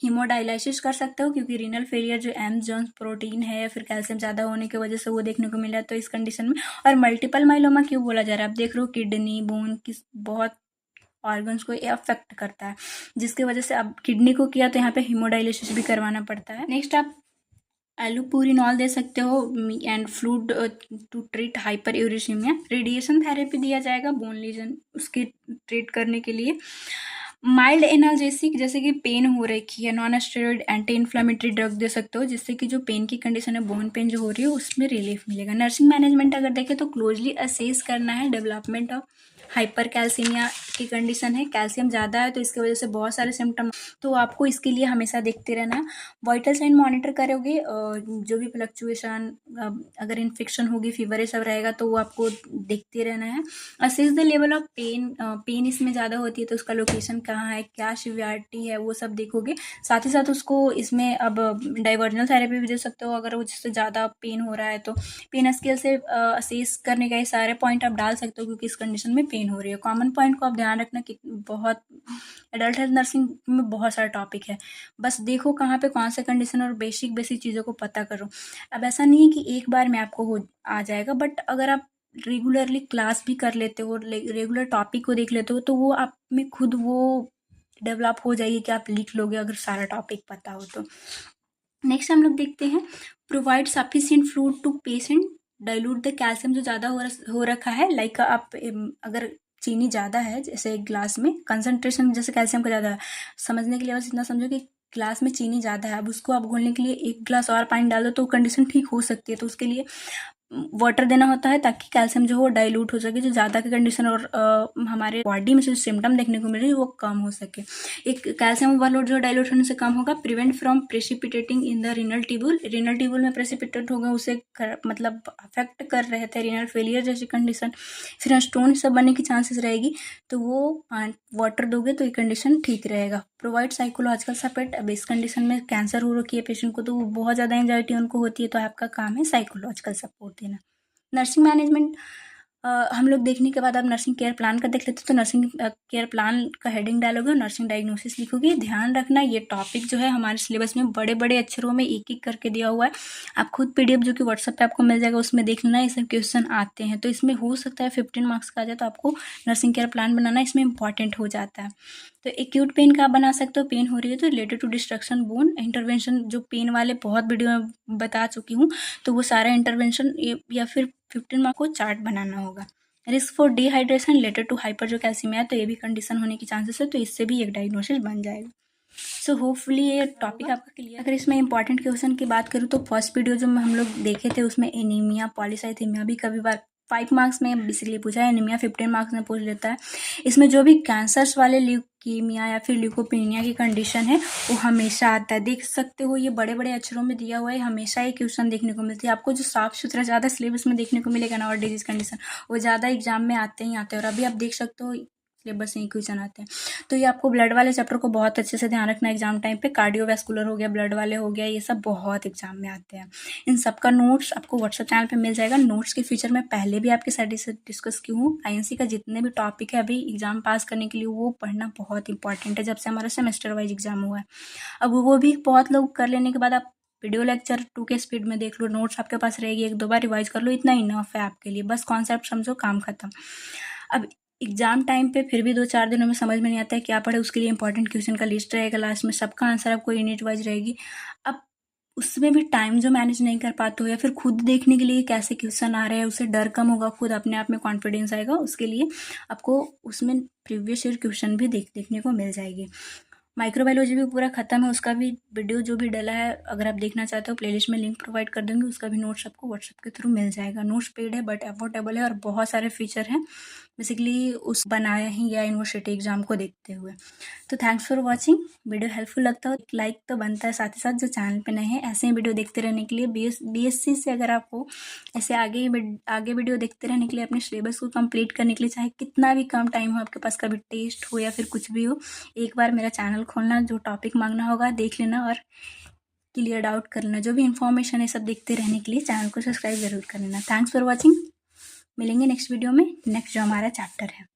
हीमोडायलिसिस कर सकते हो, क्योंकि रीनल फेलियर जो एम जॉन्स प्रोटीन है या फिर कैल्शियम ज़्यादा होने की वजह से वो देखने को मिला, तो इस कंडीशन में। और मल्टीपल माइलोमा क्यों बोला जा रहा है, आप देख रहे हो किडनी, बोन, किस बहुत ऑर्गन्स को ये अफेक्ट करता है, जिसकी वजह से अब किडनी को किया तो यहाँ पे हीमोडायलिसिस भी करवाना पड़ता है। नेक्स्ट आप एलुपुरिनॉल दे सकते हो and fluid to treat hyperuricemia. Radiation therapy दिया जाएगा बोन लीजन उसके ट्रीट करने के लिए। माइल्ड एनाल्जेसिक, जैसे कि पेन हो रखी है, non steroid anti inflammatory drug दे सकते हो, जिससे कि जो पेन की कंडीशन है, बोन पेन जो हो रही है उसमें रिलीफ मिलेगा। नर्सिंग मैनेजमेंट अगर देखें तो क्लोजली असेस करना है डेवलपमेंट ऑफ हाइपर कैल्सीमिया की कंडीशन है, कैल्शियम ज़्यादा है तो इसकी वजह से बहुत सारे सिम्टम, तो आपको इसके लिए हमेशा देखते रहना है। वाइटल साइन मॉनिटर करोगे, जो भी फ्लक्चुएशन, अगर इन्फेक्शन होगी, फीवर ये सब रहेगा तो वो आपको देखते रहना है। Assess the level of pain, pain इसमें ज़्यादा होती है तो उसका लोकेशन कहाँ है, क्या सिवियरिटी है, वो सब देखोगे। साथ ही साथ उसको इसमें अब डाइवर्जनल थेरेपी भी दे सकते हो अगर वो जिससे ज़्यादा पेन हो रहा है तो। पेन स्केल से असेस करने का ये सारे पॉइंट आप डाल सकते हो क्योंकि इस कंडीशन में पेन हो रही है। कॉमन पॉइंट को आप ध्यान रखना कि बहुत एडल्ट हेल्थ नर्सिंग में बहुत सारा टॉपिक है, बस देखो कहाँ पे कौन से कंडीशन और बेसिक बेसिक चीज़ों को पता करो। अब ऐसा नहीं है कि एक बार में आपको हो आ जाएगा, बट अगर आप रेगुलरली क्लास भी कर लेते हो, रेगुलर टॉपिक को देख लेते हो तो वो आप में खुद वो डेवलप हो जाएगी कि आप लिख लोगे अगर सारा टॉपिक पता हो तो। नेक्स्ट हम लोग देखते हैं, provide sufficient fluid to patient, dilute the calcium जो ज़्यादा हो रखा है, लाइक आप अगर चीनी ज़्यादा है जैसे एक ग्लास में, कंसनट्रेशन जैसे कैल्शियम का ज़्यादा है, समझने के लिए बस इतना समझो कि ग्लास में चीनी ज़्यादा है, अब उसको आप घोलने के लिए एक ग्लास और पानी डाल दो तो कंडीशन ठीक हो सकती है, तो उसके लिए वाटर देना होता है ताकि कैल्शियम जो हो डाइल्यूट हो सके, जो ज़्यादा की कंडीशन और हमारे बॉडी में से सिम्टम देखने को मिल रही है वो कम हो सके। एक कैल्शियम ओवरलोड जो डाइल्यूट होने से कम होगा, prevent from precipitating in the renal tubule, renal tubule में प्रेसिपिटेट होगा उसे मतलब अफेक्ट कर रहे थे, रीनल फेलियर जैसी कंडीशन, फिर स्टोन सब बनने की चांसेस रहेगी, तो वो वाटर दोगे तो ये कंडीशन ठीक रहेगा। प्रोवाइड साइकोलॉजिकल सपोर्ट, अब इस कंडीशन में कैंसर हो रखी है पेशेंट को तो बहुत ज़्यादा एंजाइटी उनको होती है, तो आपका काम है साइकोलॉजिकल सपोर्ट देना। नर्सिंग मैनेजमेंट हम लोग देखने के बाद आप नर्सिंग केयर प्लान का देख लेते हो, तो नर्सिंग केयर प्लान का हेडिंग डालोगे और नर्सिंग डायग्नोसिस लिखोगे। ध्यान रखना ये टॉपिक जो है हमारे सिलेबस में बड़े बड़े अक्षरों में एक एक करके दिया हुआ है, आप खुद पीडीएफ जो कि व्हाट्सएप पे आपको मिल जाएगा उसमें देख लेना, ये सब क्वेश्चन आते हैं, तो इसमें हो सकता है 15 मार्क्स का आ जाए, तो आपको नर्सिंग केयर प्लान बनाना इसमें इंपॉर्टेंट हो जाता है। तो एक्यूट पेन का आप बना सकते हो, पेन हो रही है तो related to destruction bone intervention, जो पेन वाले बहुत वीडियो में बता चुकी हूँ, तो वो सारा इंटरवेंशन या फिर 15 मार्क को चार्ट बनाना होगा। Risk for dehydration related to hyper जो कैल्सीमिया है, तो ये भी कंडीशन होने की चांसेस है, तो इससे भी एक डायग्नोसिस बन जाएगा। सो होपफुली ये टॉपिक आपका क्लियर। अगर इसमें इंपॉर्टेंट क्वेश्चन की बात करूँ तो फर्स्ट वीडियो जो हम लोग देखे थे उसमें एनीमिया पॉलीसाइथेमिया भी कभी बार 5 मार्क्स में बेसिकली पूछा है, एनीमिया 15 मार्क्स में पूछ लेता है। इसमें जो भी कैंसर्स वाले ल्यूकीमिया या फिर ल्यूकोपेनिया की कंडीशन है वो हमेशा आता है, देख सकते हो ये बड़े बड़े अक्षरों में दिया हुआ है, हमेशा ये क्वेश्चन देखने को मिलती है आपको। जो साफ सुथरा ज़्यादा सिलेबस में देखने को मिलेगा ना और डिजीज कंडीशन वो ज़्यादा एग्जाम में आते ही आते हैं, और अभी आप देख सकते हो सिलेबस में ही क्वेश्चन आते हैं। तो ये आपको ब्लड वाले चैप्टर को बहुत अच्छे से ध्यान रखना है एग्जाम टाइम पे, कार्डियोवैस्कुलर हो गया, ब्लड वाले हो गया, ये सब बहुत एग्जाम में आते हैं। इन सब का नोट्स आपको व्हाट्सएप चैनल पे मिल जाएगा। नोट्स के फीचर में पहले भी आपके साथ डिस्कस की हूँ। आईएनसी का जितने भी टॉपिक है अभी एग्जाम पास करने के लिए वो पढ़ना बहुत इंपॉर्टेंट है, जब से हमारा सेमेस्टर वाइज एग्जाम हुआ है। अब वो भी बहुत लोग कर लेने के बाद आप वीडियो लेक्चर 2 के स्पीड में देख लो, नोट्स आपके पास रहेगी, 1-2 बार रिवाइज कर लो, इतना इनफ है आपके लिए, बस कॉन्सेप्ट समझो काम खत्म। अब एग्जाम टाइम पे फिर भी 2-4 दिनों में समझ में नहीं आता है क्या पढ़े, उसके लिए इंपॉर्टेंट क्वेश्चन का लिस्ट रहेगा, लास्ट में सबका आंसर आपको यूनिट वाइज रहेगी। अब उसमें भी टाइम जो मैनेज नहीं कर पाते हो या फिर खुद देखने के लिए कैसे क्वेश्चन आ रहे हैं उससे डर कम होगा, खुद अपने आप में कॉन्फिडेंस आएगा, उसके लिए आपको उसमें प्रीवियस ईयर क्वेश्चन भी देखने को मिल जाएगी। माइक्रोबायोलॉजी भी पूरा खत्म है, उसका भी वीडियो जो भी डला है अगर आप देखना चाहते हो प्लेलिस्ट में लिंक प्रोवाइड कर दूंगी, उसका भी नोट्स आपको व्हाट्सएप के थ्रू मिल जाएगा। नोट्स पेड है बट अफोर्डेबल है और बहुत सारे फीचर हैं, बेसिकली उस बनाया ही या यूनिवर्सिटी एग्जाम को देखते हुए। तो thanks for watching, video helpful लगता हो लाइक तो बनता है, साथ ही साथ जो चैनल पे नए हैं ऐसे ही वीडियो देखते रहने के लिए बीएससी से अगर आपको ऐसे आगे वीडियो देखते रहने के लिए, अपने सिलेबस को कंप्लीट करने के लिए, चाहे कितना भी कम टाइम हो आपके पास, कभी टेस्ट हो या फिर कुछ भी हो, एक बार मेरा चैनल खोलना, जो टॉपिक मांगना होगा देख लेना और क्लियर डाउट कर लेना। जो भी इन्फॉर्मेशन है सब देखते रहने के लिए चैनल को सब्सक्राइब जरूर कर लेना। थैंक्स फॉर वॉचिंग, मिलेंगे नेक्स्ट वीडियो में, नेक्स्ट जो हमारा चैप्टर है।